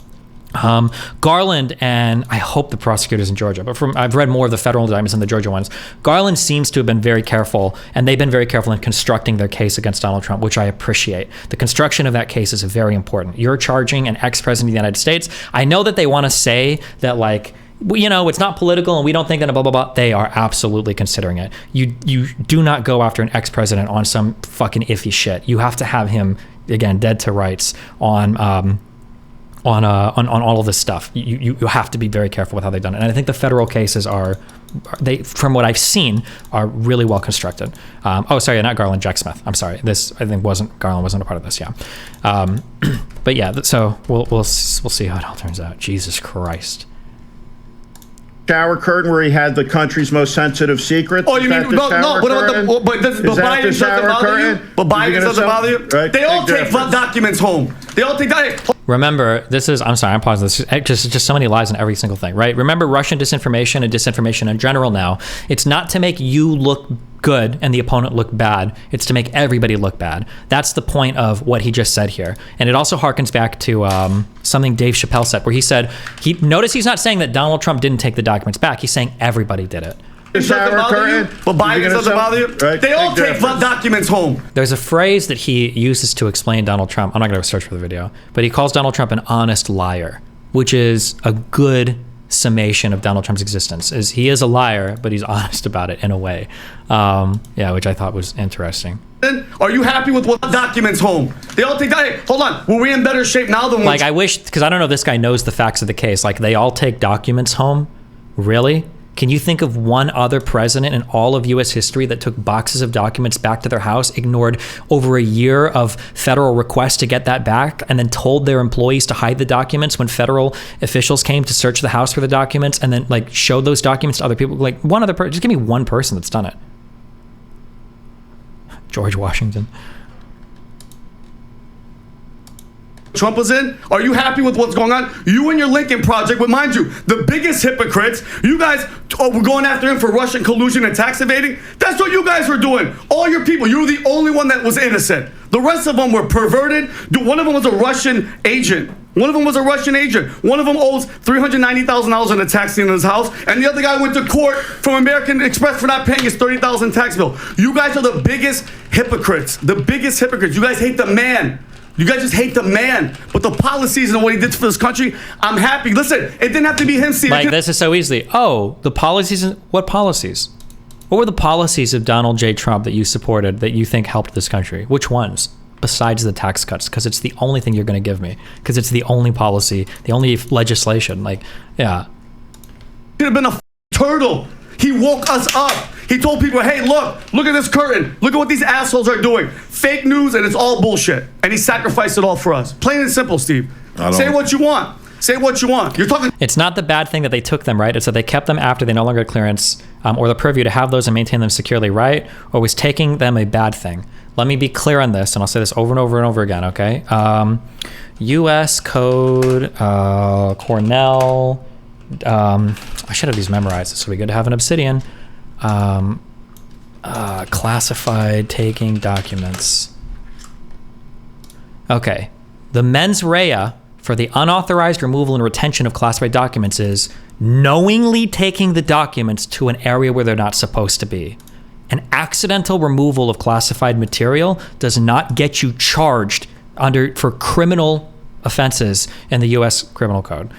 Garland, and I hope the prosecutors in Georgia, but I've read more of the federal indictments than the Georgia ones. Garland seems to have been very careful, and they've been very careful in constructing their case against Donald Trump, which I appreciate. The construction of that case is very important. You're charging an ex-president of the United States. I know that they want to say that, like, you know, it's not political and we don't think that blah, blah, blah. They are absolutely considering it. You do not go after an ex-president on some fucking iffy shit. You have to have him, again, dead to rights on all of this stuff. You have to be very careful with how they've done it. And I think the federal cases they, from what I've seen, are really well constructed. Not Garland, Jack Smith. I'm sorry. This, I think, Garland wasn't a part of this. Yeah. But yeah, so we'll see how it all turns out. Jesus Christ. Shower curtain where he had the country's most sensitive secrets? Oh, you mean but Biden doesn't bother you? But Biden doesn't bother you? Right? They all take documents home. They all take documents. Remember, I'm sorry, I'm pausing this. Just so many lies in every single thing, right? Remember, Russian disinformation and disinformation in general now, it's not to make you look good and the opponent look bad. It's to make everybody look bad. That's the point of what he just said here. And it also harkens back to something Dave Chappelle said, where he said, notice he's not saying that Donald Trump didn't take the documents back. He's saying everybody did it. But Biden doesn't bother you? Right? They all take documents home. There's a phrase that he uses to explain Donald Trump. I'm not going to search for the video, but he calls Donald Trump an honest liar, which is a good summation of Donald Trump's existence. Is he is a liar, but he's honest about it in a way. Which I thought was interesting. Are you happy with what documents home? They all take hold on. Were we in better shape now than like I wish, because I don't know if this guy knows the facts of the case. Like, they all take documents home? Really? Can you think of one other president in all of U.S. history that took boxes of documents back to their house, ignored over a year of federal requests to get that back, and then told their employees to hide the documents when federal officials came to search the house for the documents, and then like showed those documents to other people? Like, one other person, just give me one person that's done it. George Washington. Trump was in? Are you happy with what's going on? You and your Lincoln Project, but mind you, the biggest hypocrites, you guys were going after him for Russian collusion and tax evading. That's what you guys were doing. All your people, you were the only one that was innocent. The rest of them were perverted. One of them was a Russian agent. One of them owes $390,000 in a tax lien in his house, and the other guy went to court from American Express for not paying his $30,000 tax bill. You guys are the biggest hypocrites. The biggest hypocrites. You guys hate the man. You guys just hate the man. But the policies and what he did for this country, I'm happy. Listen, it didn't have to be him, Steve. Like, this is so easily. Oh, the policies. What policies? What were the policies of Donald J. Trump that you supported that you think helped this country? Which ones? Besides the tax cuts, because it's the only thing you're going to give me. Because it's the only policy, the only legislation. Like, yeah. Could have been a turtle. He woke us up. He told people, hey, look at this curtain. Look at what these assholes are doing. Fake news, and it's all bullshit. And he sacrificed it all for us. Plain and simple, Steve. Say what you want. Say what you want. You're talking. It's not the bad thing that they took them, right? It's that they kept them after they no longer had clearance or the purview to have those and maintain them securely, right? Or was taking them a bad thing? Let me be clear on this, and I'll say this over and over and over again, okay? U.S. Code, Cornell. I should have these memorized. This would be good to have an Obsidian. Classified taking documents. Okay. The mens rea for the unauthorized removal and retention of classified documents is knowingly taking the documents to an area where they're not supposed to be. An accidental removal of classified material does not get you charged for criminal offenses in the U.S. Criminal Code.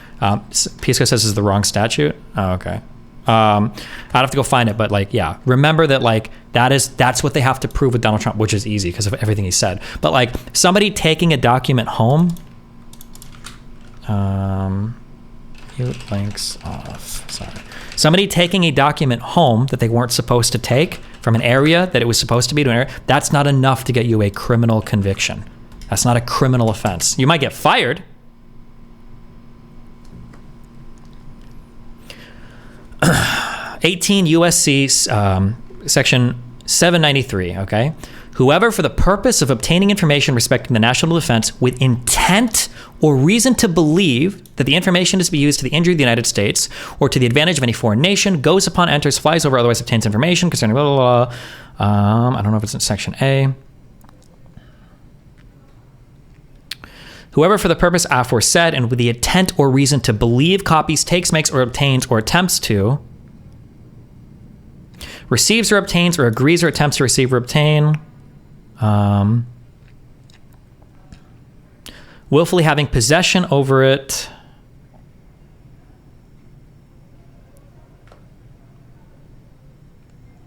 Pisco says this is the wrong statute. Oh, okay. I'd have to go find it, but like, yeah, remember that like that's what they have to prove with Donald Trump, which is easy because of everything he said. But like somebody taking a document home, mute links off. Sorry. Somebody taking a document home that they weren't supposed to take from an area that it was supposed to be to an area, that's not enough to get you a criminal conviction. That's not a criminal offense. You might get fired. 18 USC section 793, okay? Whoever, for the purpose of obtaining information respecting the national defense with intent or reason to believe that the information is to be used to the injury of the United States or to the advantage of any foreign nation, goes upon, enters, flies over, otherwise obtains information concerning blah, blah, blah. I don't know if it's in section A. Whoever, for the purpose aforesaid and with the intent or reason to believe, copies, takes, makes, or obtains, or attempts to, receives or obtains, or agrees or attempts to receive or obtain, willfully having possession over it,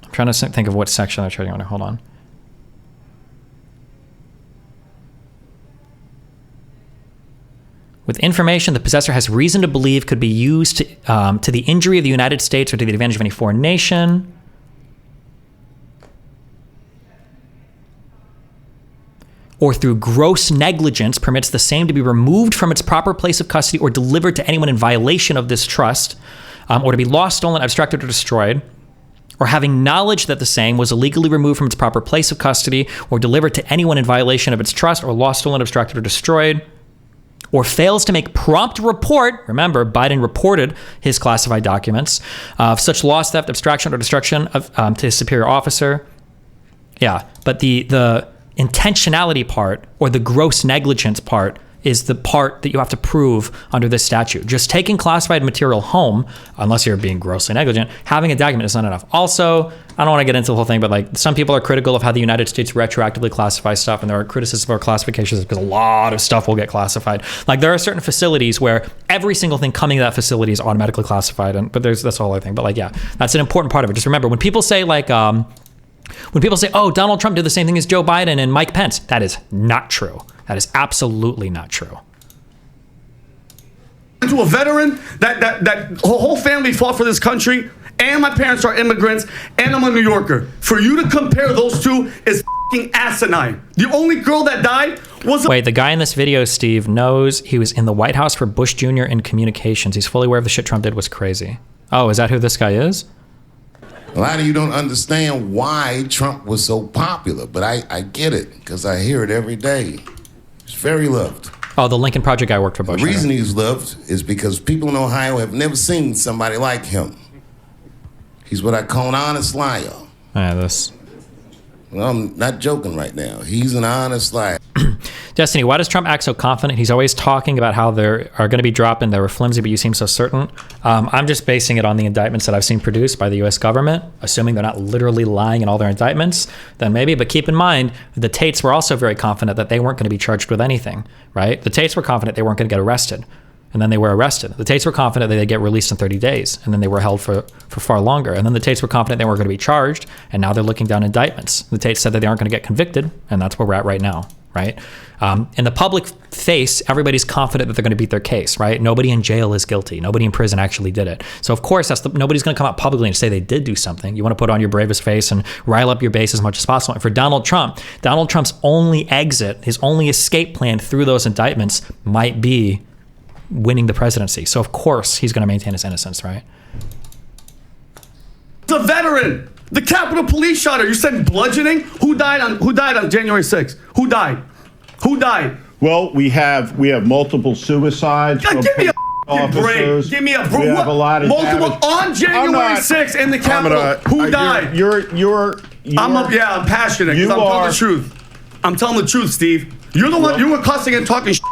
I'm trying to think of what section they're trying to hold on. With information the possessor has reason to believe could be used to the injury of the United States or to the advantage of any foreign nation. Or through gross negligence permits the same to be removed from its proper place of custody or delivered to anyone in violation of this trust, or to be lost, stolen, abstracted, or destroyed, or having knowledge that the same was illegally removed from its proper place of custody or delivered to anyone in violation of its trust, or lost, stolen, abstracted, or destroyed, or fails to make prompt report, remember, Biden reported his classified documents, of such loss, theft, abstraction, or destruction of, to his superior officer. Yeah, but the intentionality part or the gross negligence part is the part that you have to prove under this statute. Just taking classified material home, unless you're being grossly negligent, having a document is not enough. Also, I don't want to get into the whole thing, but like some people are critical of how the United States retroactively classifies stuff, and there are criticisms of our classifications because a lot of stuff will get classified. Like there are certain facilities where every single thing coming to that facility is automatically classified, but that's all I think. But like, yeah, that's an important part of it. Just remember, when people say like, when people say, oh, Donald Trump did the same thing as Joe Biden and Mike Pence, that is not true. That is absolutely not true. To a veteran that whole family fought for this country, and my parents are immigrants, and I'm a New Yorker. For you to compare those two is fucking asinine. The only girl that died was Wait, the guy in this video, Steve, knows he was in the White House for Bush Jr. in communications. He's fully aware of the shit Trump did was crazy. Oh, is that who this guy is? A lot of you don't understand why Trump was so popular, but I get it, because I hear it every day. He's very loved. Oh, the Lincoln Project guy worked for Bush. The reason he's loved is because people in Ohio have never seen somebody like him. He's what I call an honest liar. Yeah, this. Well, I'm not joking right now. He's an honest liar. Destiny, why does Trump act so confident? He's always talking about how they are going to be dropped and they were flimsy, but you seem so certain. I'm just basing it on the indictments that I've seen produced by the U.S. government, assuming they're not literally lying in all their indictments, then maybe. But keep in mind, the Tates were also very confident that they weren't going to be charged with anything, right? The Tates were confident they weren't going to get arrested. And then they were arrested. The Tates were confident that they'd get released in 30 days, and then they were held for far longer. And then the Tates were confident they weren't going to be charged, and now they're looking down indictments. The Tates said that they aren't going to get convicted, and that's where we're at right now, right? In the public face, everybody's confident that they're going to beat their case, right? Nobody in jail is guilty. Nobody in prison actually did it. So of course, nobody's going to come out publicly and say they did do something. You want to put on your bravest face and rile up your base as much as possible. And for Donald Trump's only exit, his only escape plan through those indictments might be winning the presidency. So of course he's going to maintain his innocence, right? The veteran, the Capitol Police shot her. You said bludgeoning. Who died on January 6th? Who died? Well, we have multiple suicides. God, give me a officers. break. Give me a break. We have a lot of multiple damage. on January 6th in the Capitol. Who died? I'm passionate because I'm telling the truth. I'm telling the truth, Steve. You're the one. You were cussing and talking shit.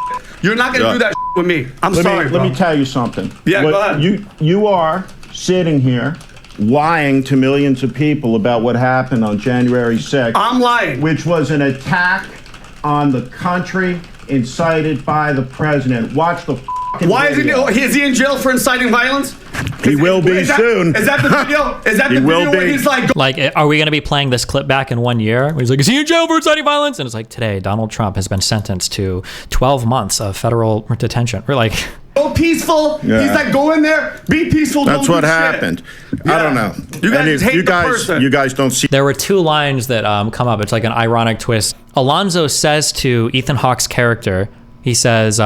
You're not going to do that with me. I'm sorry, bro. Let me tell you something. Yeah, go ahead. You are sitting here lying to millions of people about what happened on January 6th. I'm lying. Which was an attack on the country incited by the president. Watch the Why is he in jail for inciting violence? He will be soon. Is that the video? Is that the video where he's like, are we going to be playing this clip back in 1 year? Where he's like, is he in jail for inciting violence? And it's like, today, Donald Trump has been sentenced to 12 months of federal detention. We're like, go peaceful. Yeah. He's like, go in there, be peaceful. That's what happened. Yeah. I don't know. You guys hate the person. You guys don't see. There were two lines that come up. It's like an ironic twist. Alonzo says to Ethan Hawke's character, he says,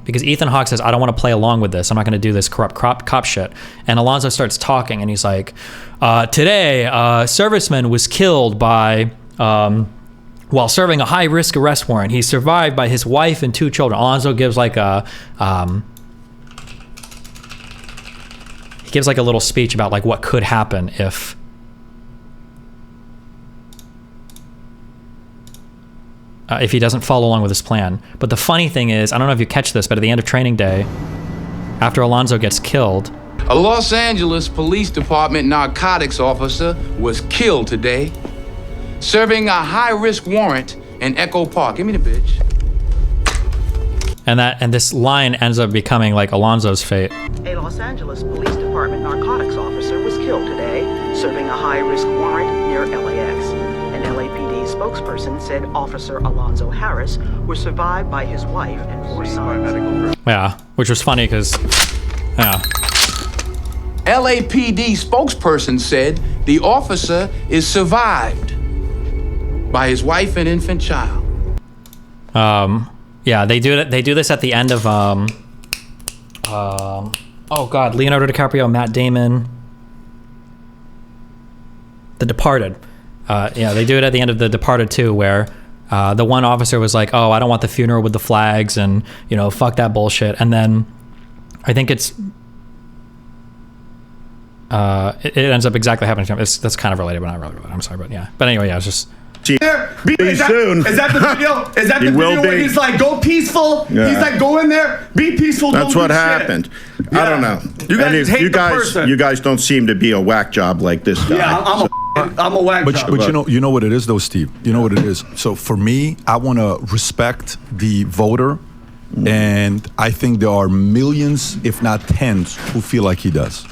because Ethan Hawke says, I don't want to play along with this. I'm not going to do this corrupt cop shit. And Alonzo starts talking, and he's like, today, a serviceman was killed by, while serving a high-risk arrest warrant. He survived by his wife and 2 children. Alonzo gives like a, he gives like a little speech about like what could happen if he doesn't follow along with his plan. But the funny thing is, I don't know if you catch this, but at the end of training day, after Alonzo gets killed, a Los Angeles Police Department narcotics officer was killed today, serving a high-risk warrant in Echo Park. Give me the bitch. And this line ends up becoming like Alonzo's fate. A Los Angeles Police Department narcotics officer was killed today, serving a high-risk warrant near LAX. An LAPD spokesperson said Officer Alonzo Harris was survived by his wife and 4 sons. Yeah, which was funny because, yeah. LAPD spokesperson said the officer is survived by his wife and infant child. Yeah, they do this at the end of oh god, Leonardo DiCaprio, Matt Damon, The Departed. Yeah, they do it at the end of The Departed too, where the one officer was like, oh, I don't want the funeral with the flags and, you know, fuck that bullshit. And then I think it ends up exactly happening to him. That's kind of related, but not really related. I'm sorry, but yeah. But anyway, yeah, it's just... Is that the video? Is that the video where he's like, go peaceful? Yeah. He's like, go in there, be peaceful. That's what happened. Yeah. I don't know. You guys hate the person. You guys don't seem to be a whack job like this guy. Yeah, I'm a whack job. But you know what it is though, Steve? You know what it is? So for me, I want to respect the voter, and I think there are millions, if not tens, who feel like he does.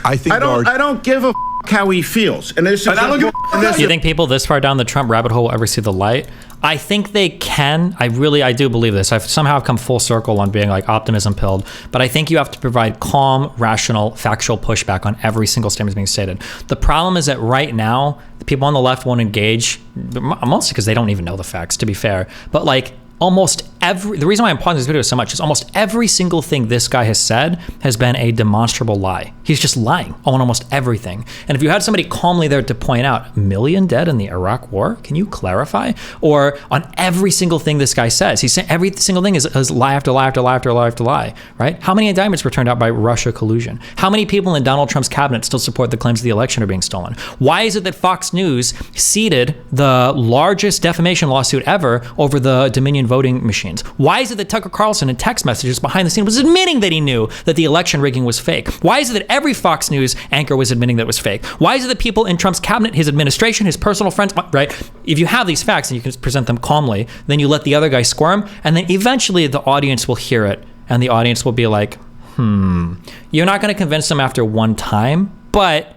I don't give a how he feels. And this is do you think people this far down the Trump rabbit hole will ever see the light? I think they can. I do believe this. I've somehow come full circle on being like optimism pilled, but I think you have to provide calm, rational, factual pushback on every single statement being stated. The problem is that right now, the people on the left won't engage, mostly because they don't even know the facts, to be fair. But like almost the reason why I'm pausing this video so much is almost every single thing this guy has said has been a demonstrable lie. He's just lying on almost everything. And if you had somebody calmly there to point out, 1 million dead in the Iraq war, can you clarify? Or on every single thing this guy says, he's saying every single thing is lie after lie after lie after lie after lie, right? How many indictments were turned out by Russia collusion? How many people in Donald Trump's cabinet still support the claims of the election are being stolen? Why is it that Fox News seeded the largest defamation lawsuit ever over the Dominion voting machines? Why is it that Tucker Carlson in text messages behind the scenes was admitting that he knew that the election rigging was fake? Why is it that every Fox News anchor was admitting that it was fake? Why is it that people in Trump's cabinet, his administration, his personal friends, right? If you have these facts and you can present them calmly, then you let the other guy squirm, and then eventually the audience will hear it, and the audience will be like, you're not going to convince them after one time, but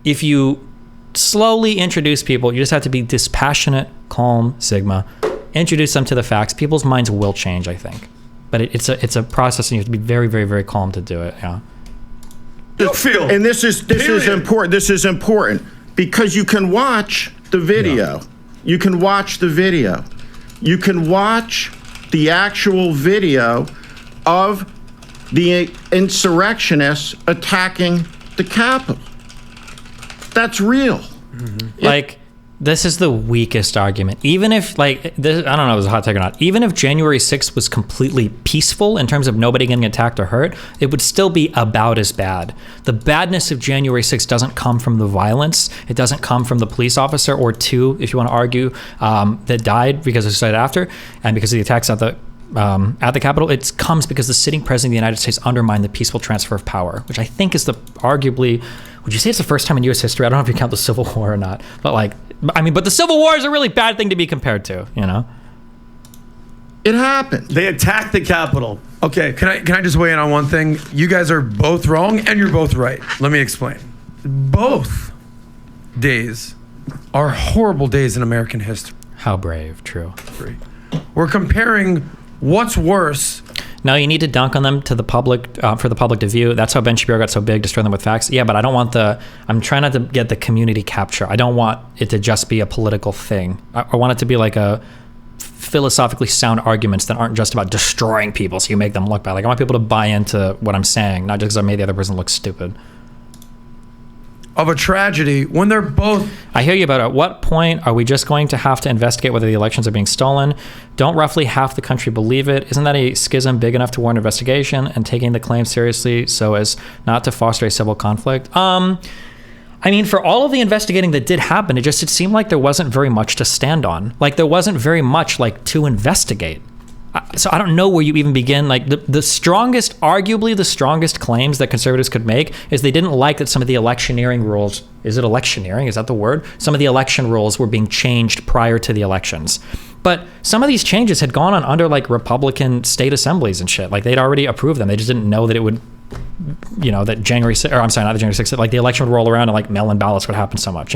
if you slowly introduce people, you just have to be dispassionate, calm, Sigma, introduce them to the facts, people's minds will change, I think. But it's a process, and you have to be very, very, very calm to do it. Yeah. You feel, and this is important. This is important because you can watch the video. Yeah. You can watch the video. You can watch the actual video of the insurrectionists attacking the Capitol. That's real. Like, this is the weakest argument. Even if, like, this, I don't know if it was a hot take or not, even if January 6th was completely peaceful in terms of nobody getting attacked or hurt, it would still be about as bad. The badness of January 6th doesn't come from the violence. It doesn't come from the police officer or two, if you want to argue, that died because of suicide after and because of the attacks at the Capitol. It comes because the sitting president of the United States undermined the peaceful transfer of power, which I think is arguably, would you say it's the first time in U.S. history? I don't know if you count the Civil War or not, but but the Civil War is a really bad thing to be compared to, you know? It happened. They attacked the Capitol. Okay. Can I just weigh in on one thing? You guys are both wrong and you're both right. Let me explain. Both days are horrible days in American history. How brave, true. We're comparing what's worse. No, you need to dunk on them to the public, for the public to view. That's how Ben Shapiro got so big, destroying them with facts. Yeah, but I don't want I'm trying not to get the community capture. I don't want it to just be a political thing. I want it to be like a philosophically sound arguments that aren't just about destroying people so you make them look bad. Like, I want people to buy into what I'm saying, not just because I made the other person look stupid. Of a tragedy when they're both... I hear you, but at what point are we just going to have to investigate whether the elections are being stolen? Don't roughly half the country believe it? Isn't that a schism big enough to warrant investigation and taking the claim seriously so as not to foster a civil conflict? I mean, for all of the investigating that did happen, it seemed like there wasn't very much to stand on. Like, there wasn't very much, to investigate. So I don't know where you even begin. Like, arguably the strongest claims that conservatives could make is they didn't like that some of the electioneering rules, is it electioneering? Is that the word? Some of the election rules were being changed prior to the elections. But some of these changes had gone on under Republican state assemblies and shit. Like, they'd already approved them. They just didn't know that it would, that January 6th, or I'm sorry, not the January 6th, that the election would roll around and mail-in ballots would happen so much,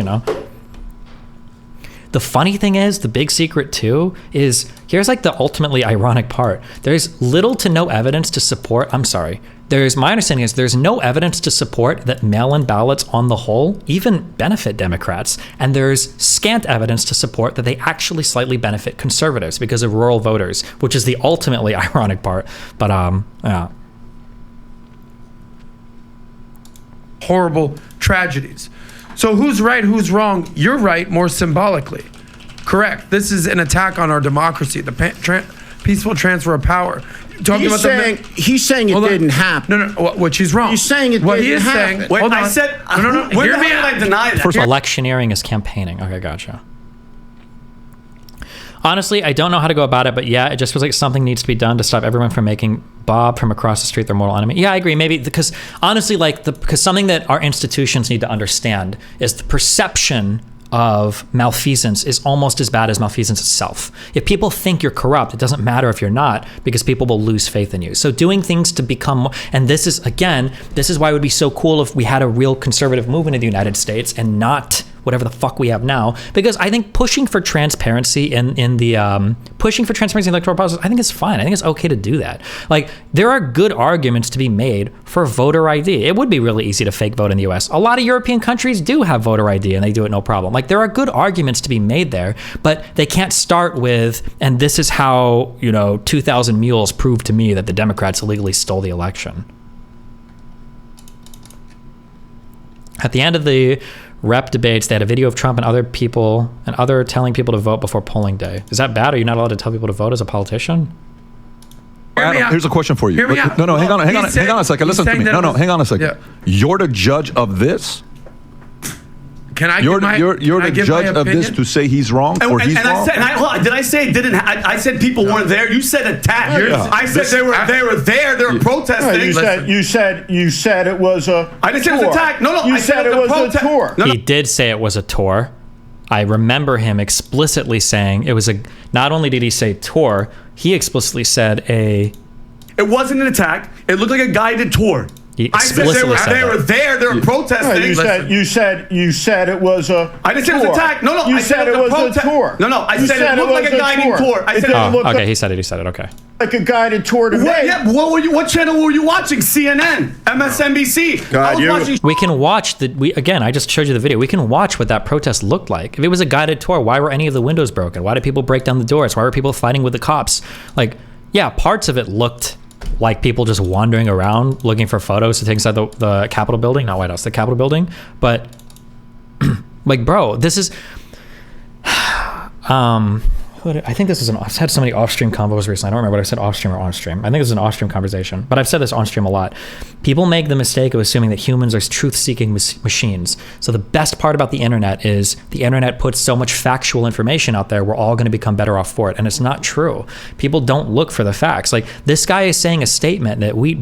The funny thing is, the big secret too, is here's the ultimately ironic part. There's little to no evidence to support, my understanding is there's no evidence to support that mail-in ballots on the whole even benefit Democrats. And there's scant evidence to support that they actually slightly benefit conservatives because of rural voters, which is the ultimately ironic part. But, yeah. Horrible tragedies. So who's right, who's wrong? You're right, more symbolically. Correct. This is an attack on our democracy, the peaceful transfer of power. He's saying it didn't happen. No, which he's wrong. He's saying it didn't happen. Wait, I said, no. Hear me out. I deny that. First of all, electioneering is campaigning. Okay, gotcha. Honestly, I don't know how to go about it, but yeah, it just feels like something needs to be done to stop everyone from making Bob from across the street their mortal enemy. Yeah, I agree. Maybe because honestly, because something that our institutions need to understand is the perception of malfeasance is almost as bad as malfeasance itself. If people think you're corrupt, it doesn't matter if you're not, because people will lose faith in you. So doing things to become, and this is why it would be so cool if we had a real conservative movement in the United States and not whatever the fuck we have now. Because I think pushing for transparency in the electoral process, I think it's fine. I think it's okay to do that. Like, there are good arguments to be made for voter ID. It would be really easy to fake vote in the US. A lot of European countries do have voter ID and they do it no problem. Like, there are good arguments to be made there, but they can't start with, and this is how, 2,000 mules proved to me that the Democrats illegally stole the election. At the end of the rep debates, they had a video of Trump and other telling people to vote before polling day. Is that bad? Are you not allowed to tell people to vote as a politician? Adam, here's a question for you. Hear me out. No, hang on a second. Listen to me. No, hang on a second. Yeah. You're the judge of this? Can I You're give the judge of this to say he's wrong or he's wrong? Did I say it didn't? I said people weren't there. You said attack. I said they were there. They were protesting. You said it was a. I didn't say it was attack. No. You said it was a tour. He did say it was a tour. I remember him explicitly saying it was a. Not only did he say tour, he explicitly said a. It wasn't an attack. It looked like a guided tour. I said they were there. They were protesting. You said it was a. I didn't say it was an attack. No. You said it was a tour. No. I said it looked like a guiding tour. I said it looked okay, he said it. Okay. Like a guided tour today. What channel were you watching? CNN, MSNBC. We can watch again. I just showed you the video. We can watch what that protest looked like. If it was a guided tour, why were any of the windows broken? Why did people break down the doors? Why were people fighting with the cops? Like, yeah, parts of it looked like people just wandering around looking for photos to take inside the Capitol building, not White House, the Capitol building. But like, bro, this is, I think this is I've had so many off-stream convos recently. I don't remember what I said off-stream or on-stream. I think this is an off-stream conversation, but I've said this on-stream a lot. People make the mistake of assuming that humans are truth-seeking machines. So the best part about the internet is the internet puts so much factual information out there, we're all going to become better off for it. And it's not true. People don't look for the facts. Like, this guy is saying a statement that we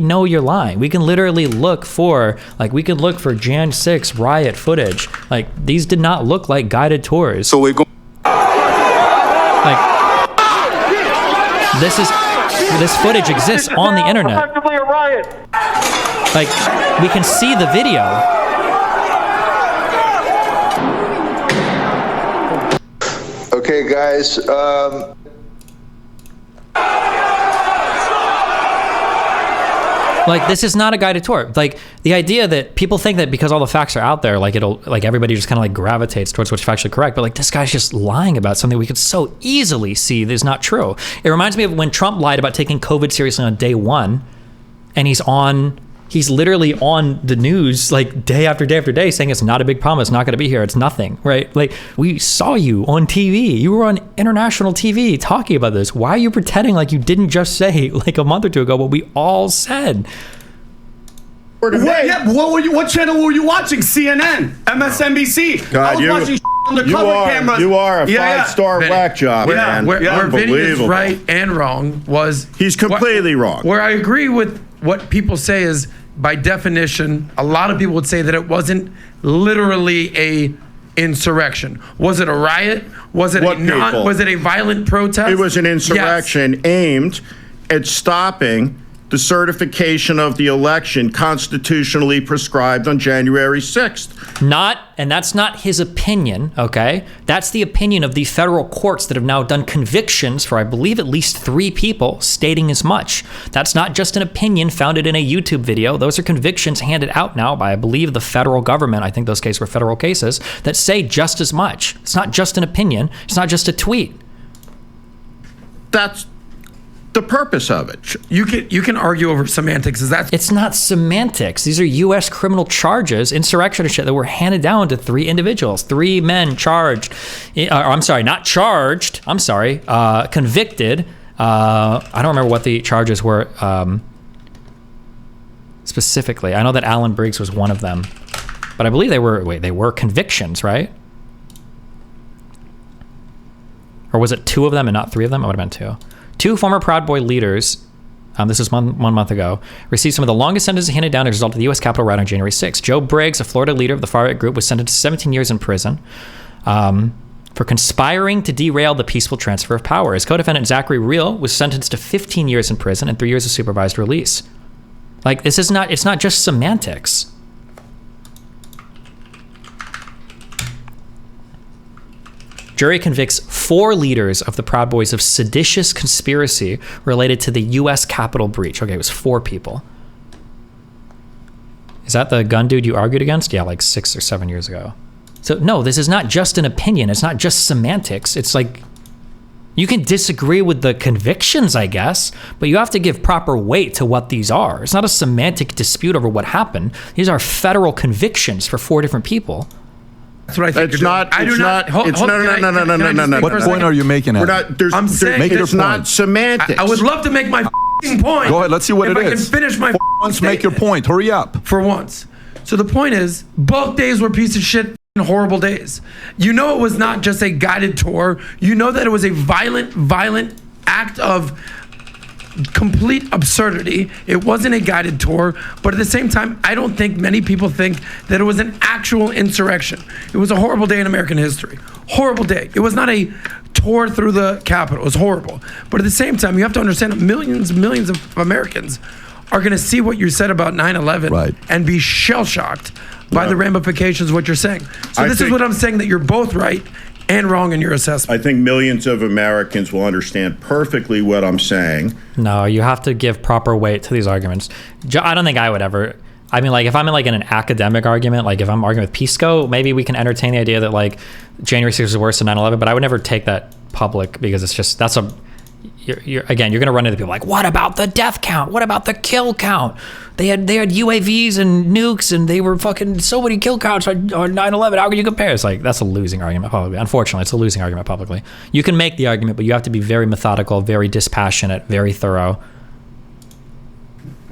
know you're lying. We can literally look for, Jan 6 riot footage. Like, these did not look like guided tours. So we go. This footage exists on the internet. Effectively a riot. Like, we can see the video. Okay, guys. Like, this is not a guided tour. Like, the idea that people think that because all the facts are out there, like, everybody just kind of gravitates towards what's factually correct. But like, this guy's just lying about something we could so easily see that is not true. It reminds me of when Trump lied about taking COVID seriously on day one, and he's literally on the news like day after day after day saying it's not a big problem, it's not going to be here, it's nothing, right? Like, we saw you on TV, you were on international TV talking about this. Why are you pretending like you didn't just say like a month or two ago what we all said? What channel were you watching? CNN, MSNBC. God, I was watching undercover cameras. You are a five-star whack job, man. Where Vinny is right and wrong was he's completely wrong. Where I agree with what people say is, by definition, a lot of people would say that it wasn't literally a insurrection. Was it a riot? Was it a violent protest? It was an insurrection aimed at stopping the certification of the election constitutionally prescribed on January 6th. And that's not his opinion, okay? That's the opinion of the federal courts that have now done convictions for, I believe, at least 3 people stating as much. That's not just an opinion founded in a YouTube video. Those are convictions handed out now by, I believe, the federal government. I think those cases were federal cases that say just as much. It's not just an opinion. It's not just a tweet. That's the purpose of it. You can argue over semantics. It's not semantics. These are U.S. criminal charges, insurrection and shit, that were handed down to 3 individuals. 3 men charged. Not charged. Convicted. I don't remember what the charges were specifically. I know that Alan Briggs was one of them, but I believe they were convictions, right? Or was it 2 of them and not 3 of them? It would have been 2. 2 former Proud Boy leaders, this was one month ago, received some of the longest sentences handed down as a result of the U.S. Capitol riot on January 6th. Joe Briggs, a Florida leader of the far-right group, was sentenced to 17 years in prison for conspiring to derail the peaceful transfer of power. His co-defendant, Zachary Real, was sentenced to 15 years in prison and 3 years of supervised release. Like, it's not just semantics. Jury convicts 4 leaders of the Proud Boys of seditious conspiracy related to the U.S. Capitol breach. Okay, it was 4 people. Is that the gun dude you argued against? Yeah, like 6 or 7 years ago. So no, this is not just an opinion. It's not just semantics. It's like, you can disagree with the convictions, I guess, but you have to give proper weight to what these are. It's not a semantic dispute over what happened. These are federal convictions for 4 different people. That's what I think. It's not. It's not. No. What point are you making? We're not. I'm saying it's not semantics. I would love to make my point. Go ahead. Let's see what it is. If I can finish my once, make your point. Hurry up. For once. So the point is, both days were piece of shit, horrible days. You know, it was not just a guided tour. You know that it was a violent act of complete absurdity. It wasn't a guided tour, but at the same time, I don't think many people think that it was an actual insurrection. It was a horrible day in American history. Horrible day. It was not a tour through the Capitol. It was horrible. But at the same time, you have to understand that millions of Americans are going to see what you said about 9/11 and be shell-shocked by the ramifications of what you're saying. So this is what I'm saying, that you're both right and wrong in your assessment. I think millions of Americans will understand perfectly what I'm saying. No, you have to give proper weight to these arguments. I don't think I would ever. I mean, like, if I'm in like in an academic argument, like if I'm arguing with Pisco, maybe we can entertain the idea that like January 6th is worse than 9/11, but I would never take that public, because it's just, that's a, you're going to run into people like, what about the death count? What about the kill count? They had UAVs and nukes, and they were fucking so many kill counts on 9/11. How can you compare? It's like, that's a losing argument publicly. Unfortunately, it's a losing argument publicly. You can make the argument, but you have to be very methodical, very dispassionate, very thorough.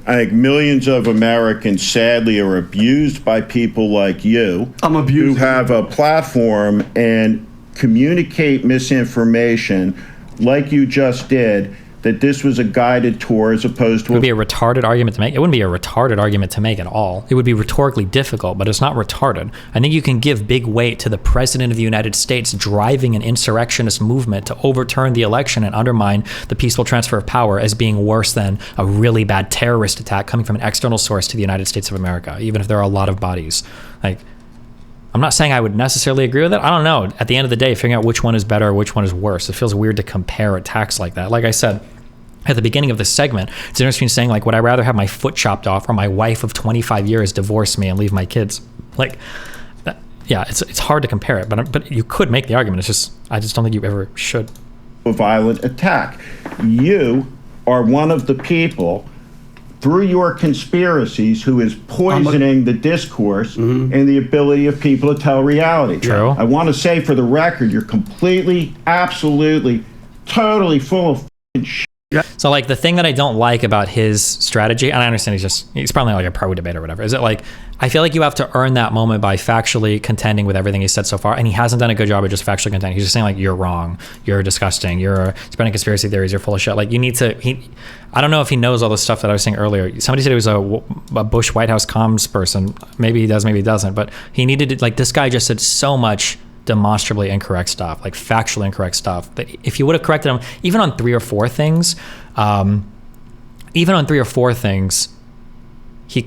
I think millions of Americans sadly are abused by people like you. I'm abused. Who have a platform and communicate misinformation like you just did, that this was a guided tour as opposed to... It would be a retarded argument to make. It wouldn't be a retarded argument to make at all. It would be rhetorically difficult, but it's not retarded. I think you can give big weight to the President of the United States driving an insurrectionist movement to overturn the election and undermine the peaceful transfer of power as being worse than a really bad terrorist attack coming from an external source to the United States of America, even if there are a lot of bodies. Like, I'm not saying I would necessarily agree with it. I don't know. At the end of the day, figuring out which one is better or which one is worse, it feels weird to compare attacks like that. Like I said at the beginning of this segment, it's interesting saying, like, would I rather have my foot chopped off or my wife of 25 years divorce me and leave my kids? Like, that, yeah, it's hard to compare it, but you could make the argument. It's just, I just don't think you ever should. A violent attack. You are one of the people, through your conspiracies, who is poisoning the discourse and the ability of people to tell reality. True. I want to say for the record, you're completely, absolutely, totally full of shit. So, like, the thing that I don't like about his strategy, and I understand he's probably like a pro debate or whatever, is that, like, I feel like you have to earn that moment by factually contending with everything he said so far, and he hasn't done a good job of just factually contending. He's just saying, like, you're wrong, you're disgusting, you're spreading conspiracy theories, you're full of shit. Like, you need to, I don't know if he knows all the stuff that I was saying earlier. Somebody said he was a Bush White House comms person. Maybe he does, maybe he doesn't, but he needed to, like, this guy just said so much demonstrably incorrect stuff, like factually incorrect stuff, that if you would have corrected him even on 3 or 4 things, he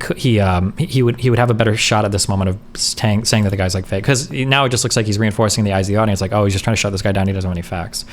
would have a better shot at this moment of saying that the guy's like fake, because now it just looks like he's reinforcing the eyes of the audience, like, oh, he's just trying to shut this guy down, he doesn't have any facts.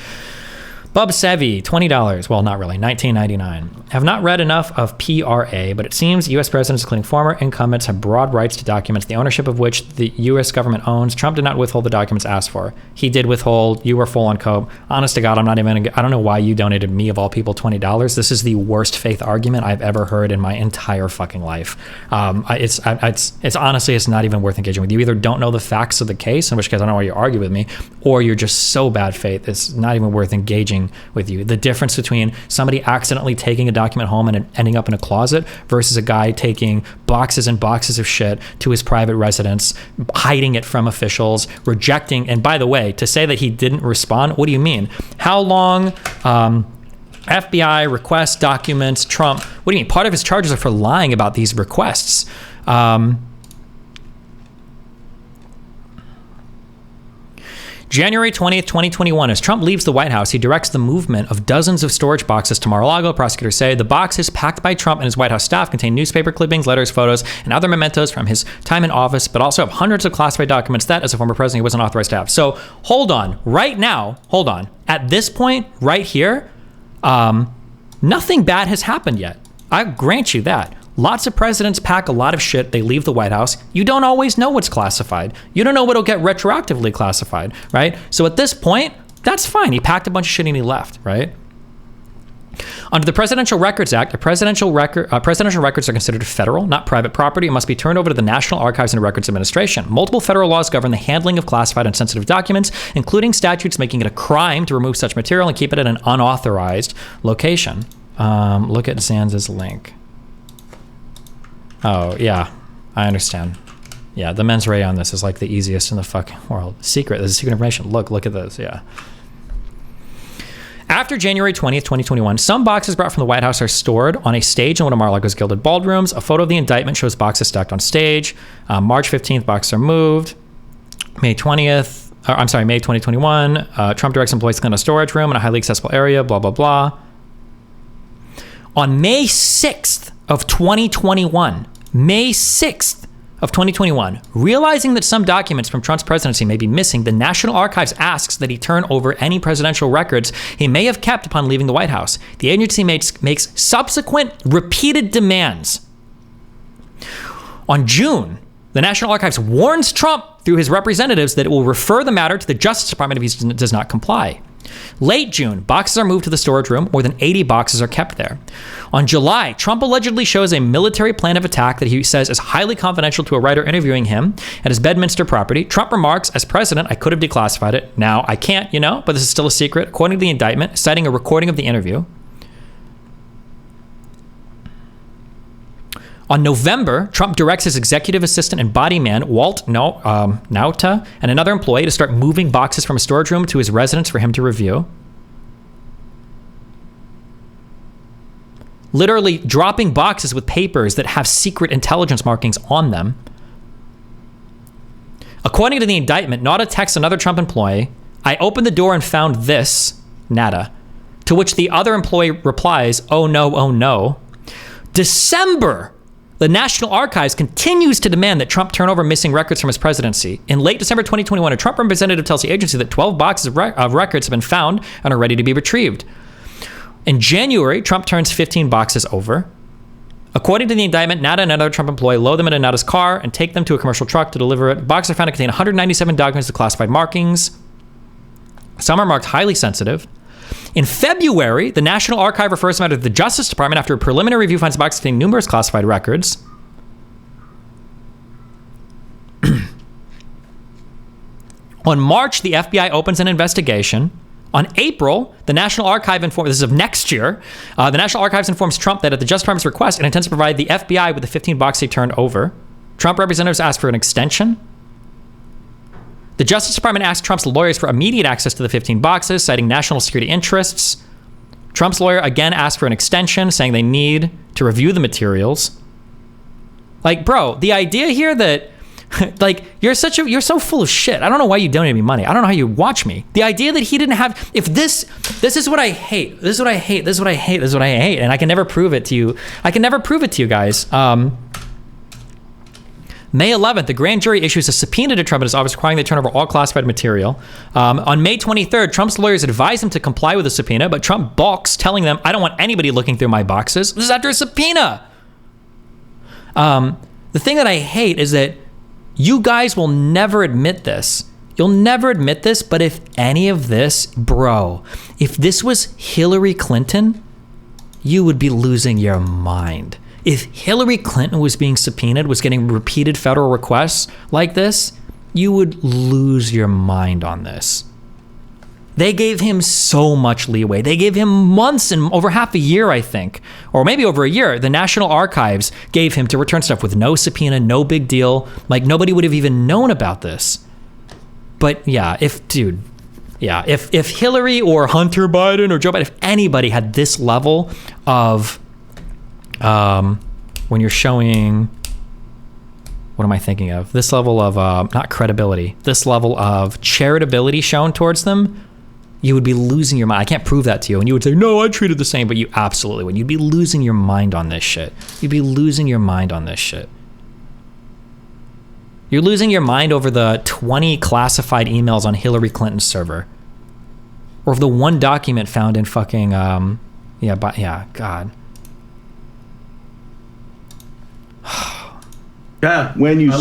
Bub Sevi, $20. Well, not really, $19.99. Have not read enough of PRA, but it seems U.S. presidents, including former incumbents, have broad rights to documents, the ownership of which the U.S. government owns. Trump did not withhold the documents asked for. He did withhold. You were full on cope. Honest to God, I don't know why you donated me, of all people, $20. This is the worst faith argument I've ever heard in my entire fucking life. It's honestly, it's not even worth engaging with. You either don't know the facts of the case, in which case I don't know why you argue with me, or you're just so bad faith, it's not even worth engaging with you. The difference between somebody accidentally taking a document home and ending up in a closet versus a guy taking boxes and boxes of shit to his private residence, hiding it from officials, rejecting, and by the way, to say that he didn't respond, what do you mean? How long, FBI request documents, Trump, what do you mean? Part of his charges are for lying about these requests. January 20th, 2021, as Trump leaves the White House, he directs the movement of dozens of storage boxes to Mar-a-Lago. Prosecutors say the boxes packed by Trump and his White House staff contain newspaper clippings, letters, photos, and other mementos from his time in office, but also have hundreds of classified documents that, as a former president, he wasn't authorized to have. So hold on. Right now, hold on. At this point, right here, nothing bad has happened yet. I grant you that. Lots of presidents pack a lot of shit. They leave the White House. You don't always know what's classified. You don't know what'll get retroactively classified, right? So at this point, that's fine. He packed a bunch of shit and he left, right? Under the Presidential Records Act, presidential records are considered federal, not private property, and must be turned over to the National Archives and Records Administration. Multiple federal laws govern the handling of classified and sensitive documents, including statutes making it a crime to remove such material and keep it at an unauthorized location. Look at Zanz's link. Oh, yeah, I understand. Yeah, the mens rea on this is like the easiest in the fucking world. Secret, this is secret information. Look at this, yeah. After January 20th, 2021, some boxes brought from the White House are stored on a stage in one of Mar-a-Lago's gilded ballrooms. A photo of the indictment shows boxes stacked on stage. March 15th, boxes are moved. May 2021, Trump directs employees to clean a storage room in a highly accessible area, blah, blah, blah. On May 6th of 2021, realizing that some documents from Trump's presidency may be missing, the National Archives asks that he turn over any presidential records he may have kept upon leaving the White House. The agency makes subsequent repeated demands. On June, the National Archives warns Trump through his representatives that it will refer the matter to the Justice Department if he does not comply. Late June, boxes are moved to the storage room. More than 80 boxes are kept there. On July, Trump allegedly shows a military plan of attack that he says is highly confidential to a writer interviewing him at his Bedminster property. Trump remarks, as president, I could have declassified it. Now, I can't, but this is still a secret, according to the indictment, citing a recording of the interview. On November, Trump directs his executive assistant and body man, Walt Nauta, and another employee to start moving boxes from a storage room to his residence for him to review. Literally dropping boxes with papers that have secret intelligence markings on them. According to the indictment, Nauta texts another Trump employee, I opened the door and found this, nada, to which the other employee replies, oh no. December, the National Archives continues to demand that Trump turn over missing records from his presidency. In late December 2021, a Trump representative tells the agency that 12 boxes of records have been found and are ready to be retrieved. In January, Trump turns 15 boxes over. According to the indictment, Nada and another Trump employee load them into Nada's car and take them to a commercial truck to deliver it. The boxes are found to contain 197 documents with classified markings. Some are marked highly sensitive. In February, the National Archive refers the matter to the Justice Department after a preliminary review finds the box containing numerous classified records. On March, the FBI opens an investigation. On April, the National Archive this is of next year, the National Archives informs Trump that at the Justice Department's request, it intends to provide the FBI with the 15 boxes he turned over. Trump representatives asked for an extension. The Justice Department asked Trump's lawyers for immediate access to the 15 boxes, citing national security interests. Trump's lawyer again asked for an extension, saying they need to review the materials. Like, bro, the idea here that, like, you're so full of shit. I don't know why you donate me money. I don't know how you watch me. The idea that he didn't have, if this is what I hate. This is what I hate. This is what I hate. This is what I hate. And I can never prove it to you. Guys. May 11th, the grand jury issues a subpoena to Trump and his office requiring they turn over all classified material. On May 23rd, Trump's lawyers advised him to comply with the subpoena, but Trump balks, telling them, I don't want anybody looking through my boxes. This is after a subpoena. The thing that I hate is that you guys will never admit this. You'll never admit this, but if any of this, bro, if this was Hillary Clinton, you would be losing your mind. If Hillary Clinton was being subpoenaed, was getting repeated federal requests like this, you would lose your mind on this. They gave him so much leeway. They gave him months and over half a year, I think, or maybe over a year. The National Archives gave him to return stuff with no subpoena, no big deal. Like, nobody would have even known about this. But yeah, if Hillary or Hunter Biden or Joe Biden, if anybody had this level of when you're showing, what am I thinking of? This level of, not credibility, this level of charitability shown towards them, you would be losing your mind. I can't prove that to you. And you would say, no, I treated the same, but you absolutely would. You'd be losing your mind on this shit. You'd be losing your mind on this shit. You're losing your mind over the 20 classified emails on Hillary Clinton's server. Or the one document found in fucking, God. Yeah. When you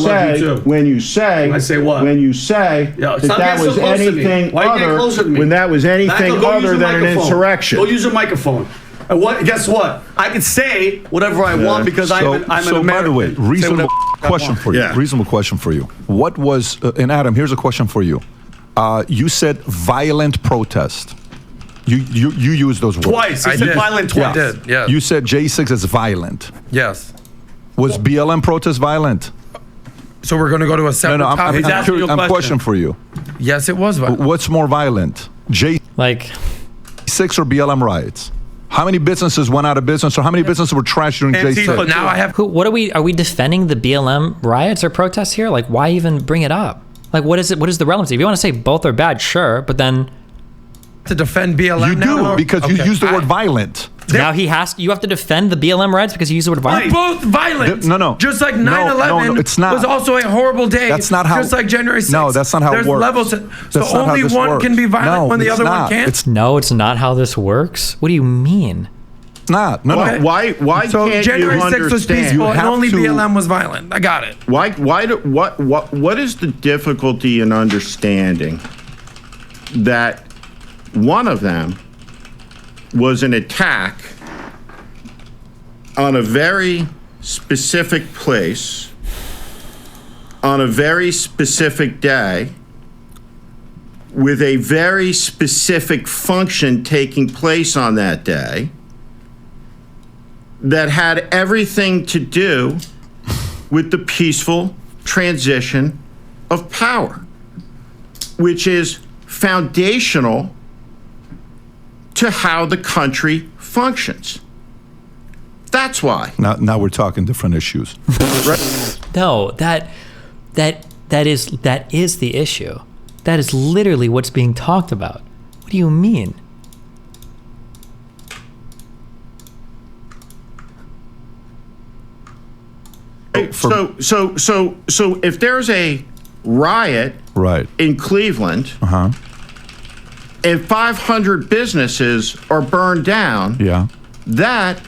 say, I say what? When you say that was anything other, when that was anything other than an insurrection. Go use a microphone. And guess what? I can say whatever I want because I'm an American. By the way, reasonable question for you. Yeah. Reasonable question for you. What was, and Adam, here's a question for you. You said violent protest. You used those words. Twice. I said violent twice. Yeah. I did, yes. You said J6 is violent. Yes. Was BLM protest violent? So we're going to go to a separate topic. I'm question for you. Yes, it was violent. What's more violent? J6 or BLM riots? How many businesses went out of business, or how many businesses were trashed during J6? Now I have. What are we defending the BLM riots or protests here? Like, why even bring it up? Like, what is it? What is the relevancy? If you want to say both are bad, sure, but then to defend BLM, you do because you use the word violent. Now you have to defend the BLM riots because you use the word violent. Both violent. No. Just like 9/11 it's not. was also a horrible day. That's not how. Just like January 6th. No, that's not how There's it works. Levels. So only one can be violent when the other one can't. It's not how this works. What do you mean? It's not. No. Why so can't January you 6th was understand? peaceful and only BLM was violent. I got it. What is the difficulty in understanding that one of them was an attack on a very specific place on a very specific day with a very specific function taking place on that day that had everything to do with the peaceful transition of power, which is foundational to how the country functions. That's why. Now we're talking different issues. No, that is the issue. That is literally what's being talked about. What do you mean? So if there's a riot in Cleveland, and 500 businesses are burned down, that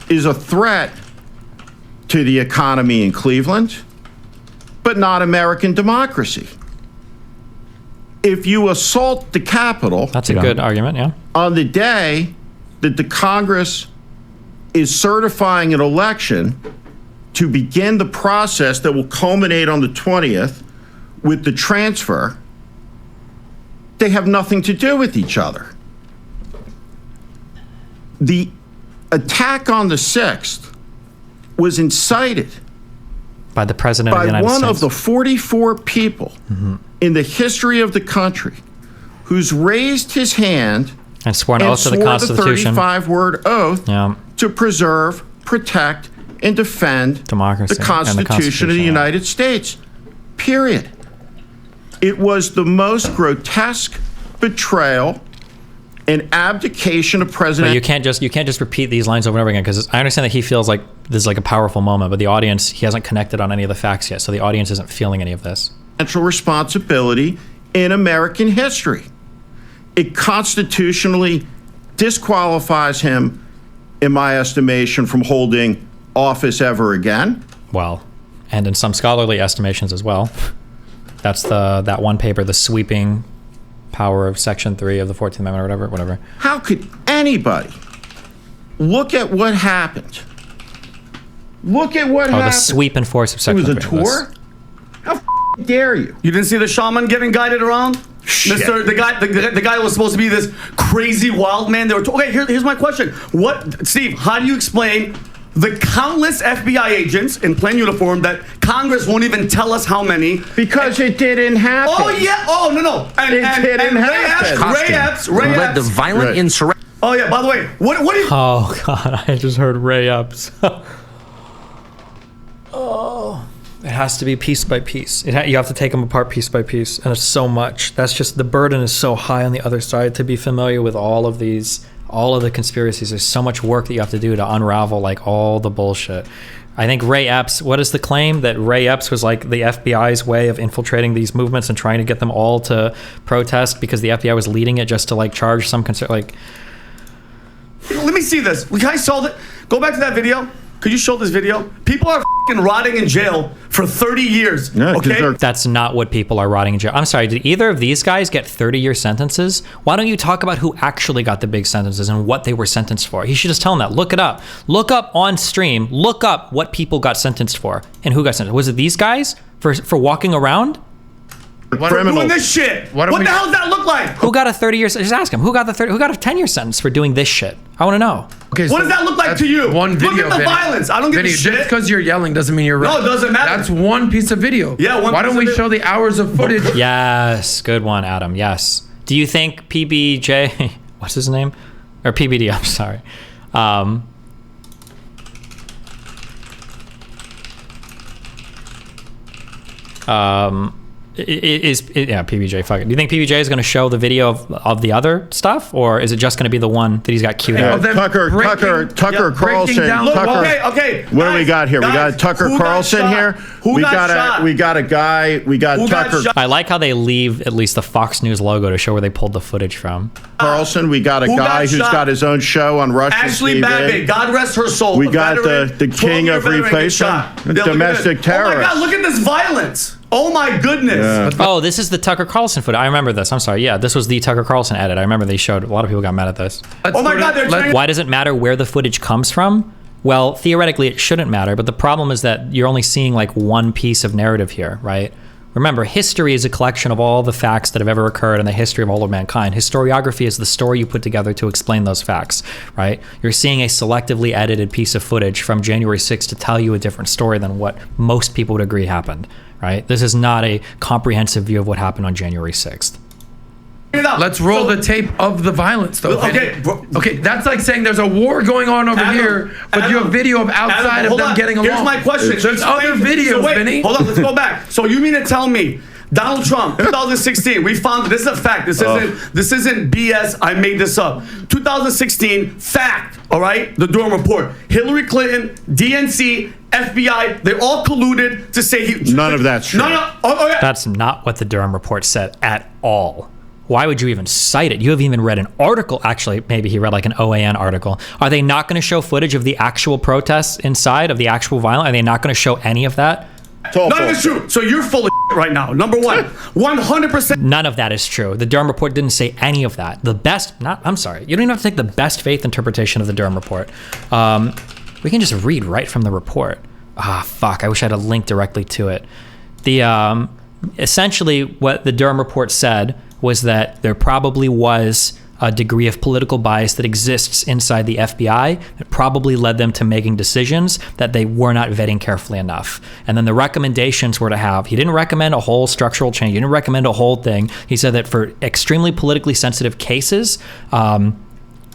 is a threat to the economy in Cleveland, but not American democracy. If you assault the Capitol, that's a good argument, yeah. On the day that the Congress is certifying an election to begin the process that will culminate on the 20th with the transfer, they have nothing to do with each other. The attack on the 6th was incited by the President of the United States. By one of the 44 people in the history of the country who's raised his hand and sworn an oath to the Constitution. The 35-word oath to preserve, protect, and defend democracy, the Constitution of the United States. Period. It was the most grotesque betrayal and abdication of President. But you can't just repeat these lines over and over again, because I understand that he feels like this is like a powerful moment, but the audience, he hasn't connected on any of the facts yet, so the audience isn't feeling any of this. Central responsibility in American history. It constitutionally disqualifies him, in my estimation, from holding office ever again. Well, and in some scholarly estimations as well. That's that one paper, the sweeping power of Section 3 of the 14th Amendment or whatever. How could anybody look at what happened? Look at what happened. The sweep and force of Section 3. It was a tour? How dare you? You didn't see the shaman getting guided around? The guy was supposed to be this crazy wild man. They were okay, here's my question. Steve, how do you explain the countless FBI agents in plain uniform that Congress won't even tell us how many? Because it didn't happen. Oh, yeah. Oh, no. It didn't happen. Ray led the violent insurrection. Oh, yeah, by the way, what do you... Oh, God, I just heard Ray Epps. Oh. It has to be piece by piece. You have to take them apart piece by piece, and it's so much. That's just, the burden is so high on the other side to be familiar with all of the conspiracies. There's so much work that you have to do to unravel like all the bullshit. I think Ray Epps, what is the claim? That Ray Epps was like the FBI's way of infiltrating these movements and trying to get them all to protest because the FBI was leading it just to like charge some concern. Like, let me see this. We guys saw that. Go back to that video. Could you show this video? People are fucking rotting in jail for 30 years. Yeah, okay? That's not what people are rotting in jail. I'm sorry, did either of these guys get 30-year sentences? Why don't you talk about who actually got the big sentences and what they were sentenced for? He should just tell them that. Look it up. Look up on stream. Look up what people got sentenced for and who got sentenced. Was it these guys for walking around? For doing this shit. What the hell does that look like? Who got a 30-year sentence? Just ask him. Who got a 10-year sentence for doing this shit? I want to know. Okay, what does that look like to you? One video. Look at the violence. I don't give a shit. Just because you're yelling doesn't mean you're right. No, it doesn't matter. That's one piece of video. Yeah, Why don't we show the hours of footage? Yes, good one, Adam. Yes. Do you think PBJ, what's his name? Or PBD, I'm sorry. PBJ, fuck it. Do you think PBJ is going to show the video of the other stuff, or is it just going to be the one that he's got queued up? Tucker Carlson. Okay. What do we got here? We got Tucker Carlson here. We got a guy. We got Tucker I like how they leave at least the Fox News logo to show where they pulled the footage from. Carlson. We got a guy who's got his own show on Russian Ashley TV. Babbitt, God rest her soul. We got the king of replacement, domestic terrorist. Oh my God, look at this violence. Oh my goodness. Yeah. Oh, this is the Tucker Carlson footage. I remember this. I'm sorry. Yeah, this was the Tucker Carlson edit. I remember they showed, a lot of people got mad at this. Oh my God, Why does it matter where the footage comes from? Well, theoretically it shouldn't matter, but the problem is that you're only seeing like one piece of narrative here, right? Remember, history is a collection of all the facts that have ever occurred in the history of all of mankind. Historiography is the story you put together to explain those facts, right? You're seeing a selectively edited piece of footage from January 6th to tell you a different story than what most people would agree happened, right? This is not a comprehensive view of what happened on January 6th. Let's roll the tape of the violence, though. Okay, that's like saying there's a war going on over here, but you have video of outside of them getting along. Here's my question. There's other videos, Vinny. Hold on, let's go back. So you mean to tell me Donald Trump, 2016, we found, this is a fact. This isn't BS. I made this up. 2016, fact. All right, the Durham report. Hillary Clinton, DNC, FBI, they all colluded to say he. None of that's true. Yeah. That's not what the Durham report said at all. Why would you even cite it? You haven't even read an article. Actually, maybe he read like an OAN article. Are they not going to show footage of the actual protests inside, of the actual violence? Are they not going to show any of that? None of it's true. So you're full of right now. Number one, 100%. None of that is true. The Durham report didn't say any of that. I'm sorry. You don't even have to take the best faith interpretation of the Durham report. We can just read right from the report. Fuck. I wish I had a link directly to it. Essentially what the Durham report said was that there probably was a degree of political bias that exists inside the FBI that probably led them to making decisions that they were not vetting carefully enough. And then the recommendations were to have, he didn't recommend a whole structural change, he didn't recommend a whole thing. He said that for extremely politically sensitive cases, you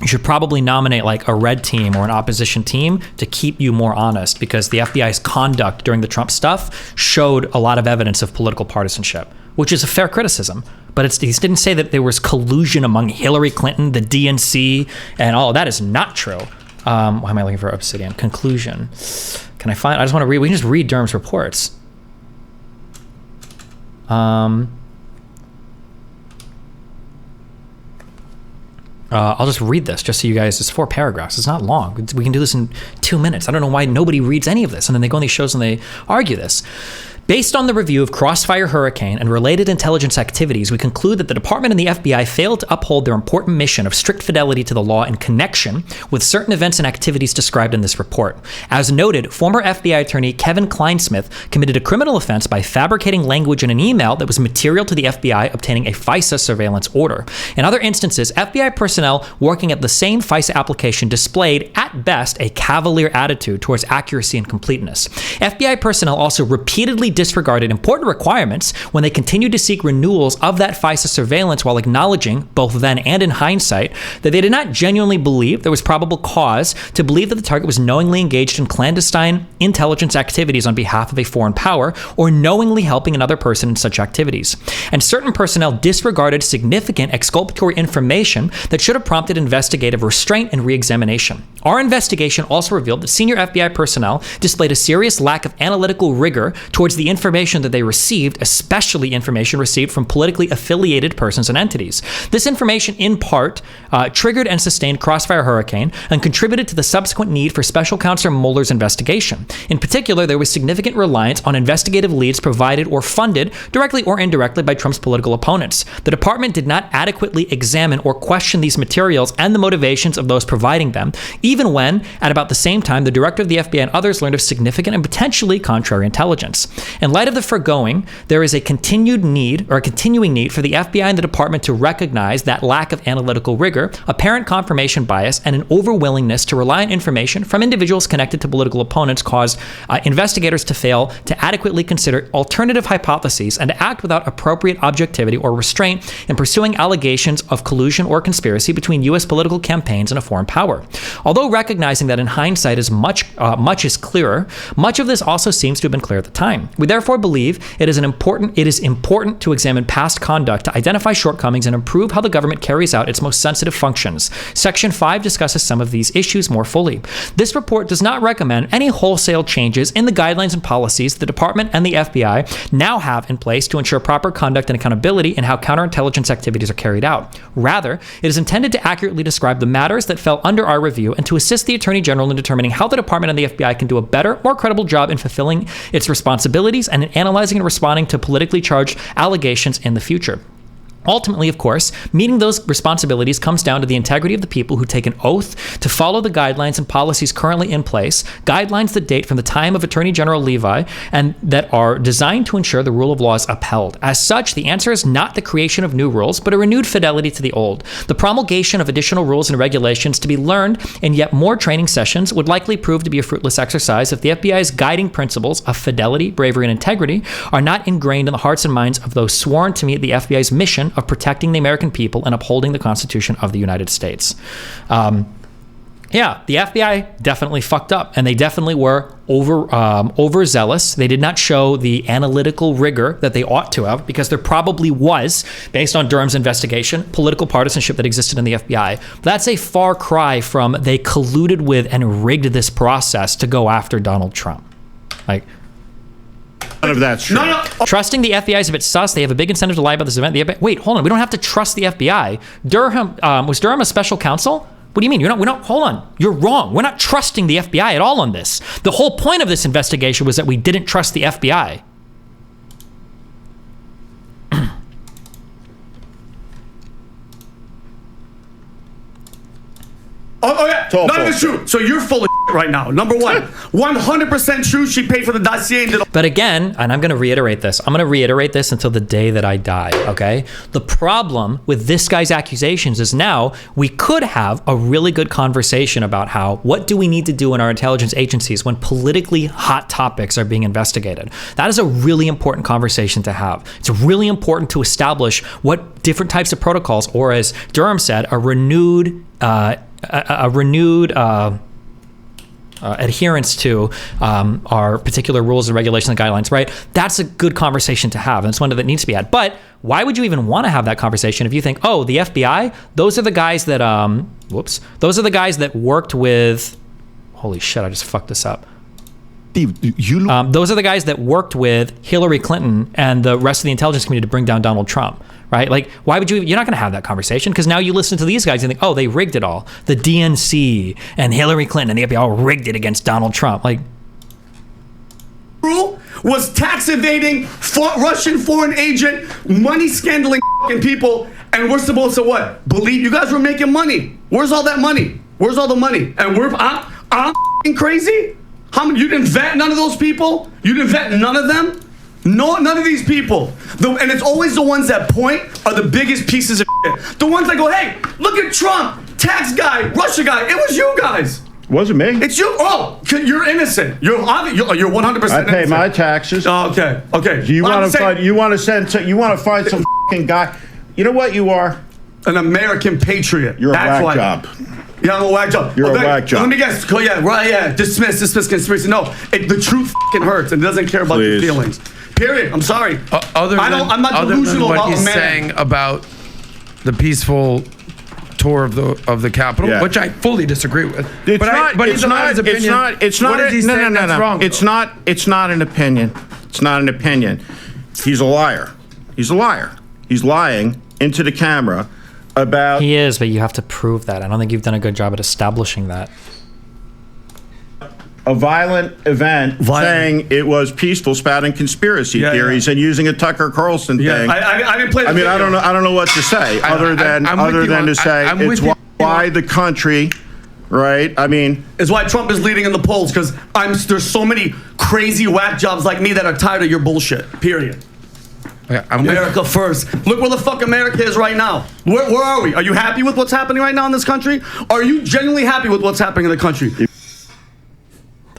should probably nominate like a red team or an opposition team to keep you more honest, because the FBI's conduct during the Trump stuff showed a lot of evidence of political partisanship, which is a fair criticism. But he didn't say that there was collusion among Hillary Clinton, the DNC, and all. That is not true. Why am I looking for Obsidian? Conclusion. Can I find? I just want to read. We can just read Durham's reports. I'll just read this just so you guys, it's 4 paragraphs. It's not long. We can do this in 2 minutes. I don't know why nobody reads any of this. And then they go on these shows and they argue this. Based on the review of Crossfire Hurricane and related intelligence activities, we conclude that the department and the FBI failed to uphold their important mission of strict fidelity to the law in connection with certain events and activities described in this report. As noted, former FBI attorney Kevin Kleinsmith committed a criminal offense by fabricating language in an email that was material to the FBI obtaining a FISA surveillance order. In other instances, FBI personnel working at the same FISA application displayed at at best, a cavalier attitude towards accuracy and completeness. FBI personnel also repeatedly disregarded important requirements when they continued to seek renewals of that FISA surveillance while acknowledging, both then and in hindsight, that they did not genuinely believe there was probable cause to believe that the target was knowingly engaged in clandestine intelligence activities on behalf of a foreign power or knowingly helping another person in such activities. And certain personnel disregarded significant exculpatory information that should have prompted investigative restraint and re-examination. Our investigation also revealed that senior FBI personnel displayed a serious lack of analytical rigor towards the information that they received, especially information received from politically affiliated persons and entities. This information, in part, triggered and sustained Crossfire Hurricane and contributed to the subsequent need for Special Counsel Mueller's investigation. In particular, there was significant reliance on investigative leads provided or funded, directly or indirectly, by Trump's political opponents. The department did not adequately examine or question these materials and the motivations of those providing them, even when, at about the same time, the director of the FBI and others learned of significant and potentially contrary intelligence. In light of the foregoing, there is a continuing need for the FBI and the department to recognize that lack of analytical rigor, apparent confirmation bias, and an overwillingness to rely on information from individuals connected to political opponents caused investigators to fail to adequately consider alternative hypotheses and to act without appropriate objectivity or restraint in pursuing allegations of collusion or conspiracy between U.S. political campaigns and a foreign power. Although recognizing that in hindsight is much is clearer, much of this also seems to have been clear at the time. We therefore believe it is important to examine past conduct to identify shortcomings and improve how the government carries out its most sensitive functions. Section 5 discusses some of these issues more fully. This report does not recommend any wholesale changes in the guidelines and policies the department and the FBI now have in place to ensure proper conduct and accountability in how counterintelligence activities are carried out. Rather, it is intended to accurately describe the matters that fell under our review and to assist the Attorney General in determining how the department and the FBI can do a better, more credible job in fulfilling its responsibilities and in analyzing and responding to politically charged allegations in the future. Ultimately, of course, meeting those responsibilities comes down to the integrity of the people who take an oath to follow the guidelines and policies currently in place, guidelines that date from the time of Attorney General Levi and that are designed to ensure the rule of law is upheld. As such, the answer is not the creation of new rules, but a renewed fidelity to the old. The promulgation of additional rules and regulations to be learned in yet more training sessions would likely prove to be a fruitless exercise if the FBI's guiding principles of fidelity, bravery, and integrity are not ingrained in the hearts and minds of those sworn to meet the FBI's mission of protecting the American people and upholding the Constitution of the United States. The FBI definitely fucked up, and they definitely were overzealous. They did not show the analytical rigor that they ought to have, because there probably was, based on Durham's investigation, political partisanship that existed in the FBI. That's a far cry from they colluded with and rigged this process to go after Donald Trump. None of that's true. No. Trusting the FBI is a bit sus. They have a big incentive to lie about this event. The FBI, wait, hold on. We don't have to trust the FBI. Was Durham a special counsel? What do you mean? Hold on. You're wrong. We're not trusting the FBI at all on this. The whole point of this investigation was that we didn't trust the FBI. Oh yeah, none of it's true. So you're full of right now. Number one, 100% true. She paid for the dossier and did. But again, and I'm going to reiterate this. I'm going to reiterate this until the day that I die. Okay. The problem with this guy's accusations is now we could have a really good conversation about what do we need to do in our intelligence agencies when politically hot topics are being investigated. That is a really important conversation to have. It's really important to establish what different types of protocols, or as Durham said, a renewed adherence to our particular rules and regulations and guidelines, right? That's a good conversation to have, and it's one that needs to be had. But why would you even want to have that conversation if you think, oh, the FBI, those are the guys that, those are the guys that worked with, holy shit, I just fucked this up. Those are the guys that worked with Hillary Clinton and the rest of the intelligence community to bring down Donald Trump, right? Like, why would you're not going to have that conversation, because now you listen to these guys and think, oh, they rigged it all. The DNC and Hillary Clinton and the FBI all rigged it against Donald Trump. Like, rule was tax evading, Russian foreign agent, money scandaling people, and we're supposed to what? Believe you guys were making money. Where's all that money? Where's all the money? And I'm crazy? You didn't vet none of those people? You didn't vet none of them? No, none of these people. And it's always the ones that point are the biggest pieces of shit. The ones that go, hey, look at Trump, tax guy, Russia guy. It was you guys. Wasn't me. It's you. Oh, you're innocent. You're 100% I pay innocent. my taxes. Oh, okay. Okay. Do you Well, want to find? You want to find some fucking guy? You know what you are? An American patriot. You're That's a why. whack job. Yeah, I'm a whack job. You're a whack job. Let me guess. Yeah, right. Yeah. Dismiss conspiracy. No, the truth fucking hurts and doesn't care about your feelings. Period. I'm sorry. I'm not delusional what about he's a man. saying about the peaceful tour of the Capitol, which I fully disagree with. It's he's allowed his opinion. It's not. What is he saying that's wrong? It's not an opinion. It's not an opinion. He's a liar. He's a liar. He's lying into the camera about. He is, but you have to prove that. I don't think you've done a good job at establishing that. A violent event saying it was peaceful, spouting conspiracy theories and using a Tucker Carlson thing. I didn't play the I mean, video. I don't know what to say other than to say it's why the country, right? I mean, is why Trump is leading in the polls because there's so many crazy whack jobs like me that are tired of your bullshit. Period. America first. Look where the fuck America is right now. Where are we? Are you happy with what's happening right now in this country? Are you genuinely happy with what's happening in the country?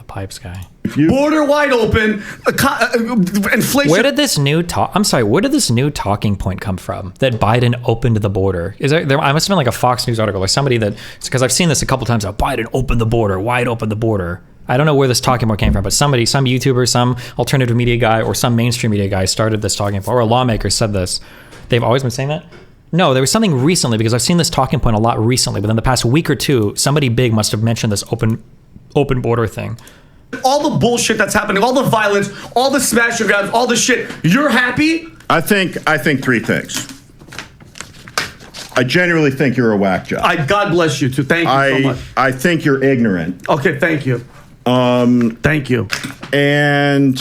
Pipes guy. Border wide open. Inflation. Where did this new Where did this new talking point come from? That Biden opened the border. Is there? I must have been like a Fox News article, like somebody that, because I've seen this a couple times now. Biden opened the border. Wide open the border. I don't know where this talking point came from, but some YouTuber, some alternative media guy, or some mainstream media guy started this talking point, or a lawmaker said this. They've always been saying that. No, there was something recently, because I've seen this talking point a lot recently. Within the past week or two, somebody big must have mentioned this open border thing. All the bullshit that's happening, all the violence, all the smash and grabs, all the shit. You're happy? I think three things. I genuinely think you're a whack job. God bless you too. Thank you so much. I think you're ignorant. Okay, thank you. Thank you. And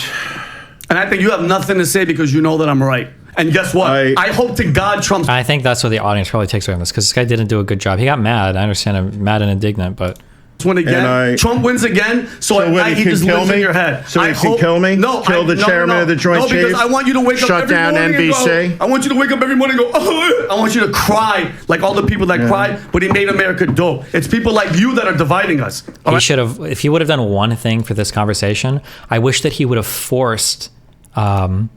I think you have nothing to say because you know that I'm right. And guess what? I hope to God Trump's. I think that's what the audience probably takes away from this, because this guy didn't do a good job. He got mad. I understand him mad and indignant, but. Win again. Trump wins again, so at night he just lives in your head. So he can kill me? No, kill the chairman of the Joint Chiefs? No, because I want you to wake up every morning and go. Shut down NBC? I want you to wake up every morning and go, oh, I want you to cry like all the people that cried, but he made America dope. It's people like you that are dividing us. He should have, if he would have done one thing for this conversation, I wish that he would have forced them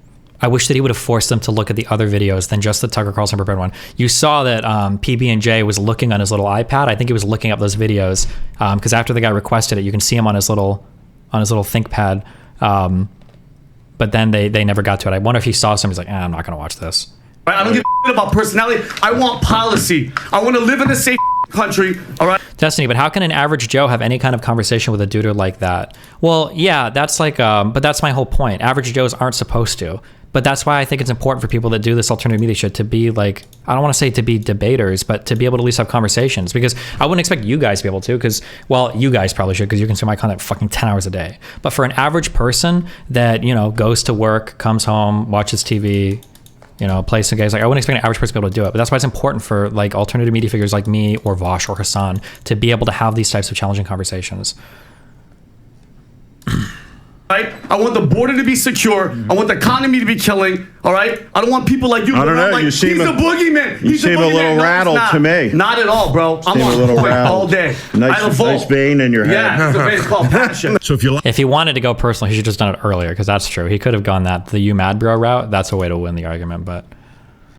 to look at the other videos than just the Tucker Carlson prepared one. You saw that PB&J was looking on his little iPad. I think he was looking up those videos because after the guy requested it, you can see him on his little ThinkPad. But then they never got to it. I wonder if he saw something. He's like, I'm not going to watch this. I don't give a shit about personality. I want policy. I want to live in a safe country. All right. Destiny, but how can an average Joe have any kind of conversation with a dude like that? Well, yeah, that's like, but that's my whole point. Average Joes aren't supposed to. But that's why I think it's important for people that do this alternative media shit to be like, I don't want to say to be debaters, but to be able to at least have conversations. Because I wouldn't expect you guys to be able to, because, well, you guys probably should, because you consume my content fucking 10 hours a day. But for an average person that, goes to work, comes home, watches TV, plays some games, like I wouldn't expect an average person to be able to do it. But that's why it's important for like alternative media figures like me or Vosh or Hassan to be able to have these types of challenging conversations. Right? I want the border to be secure. I want the economy to be killing. All right? I don't want people like you. I don't know. Like, You seem he's the boogeyman. You seem a little rattled to me. Not at all, bro. I'm on point all day. Nice vein in your head. Yeah, it's a vein called passion. So if he wanted to go personal, he should have just done it earlier, because that's true. He could have gone the you mad bro route. That's a way to win the argument, but.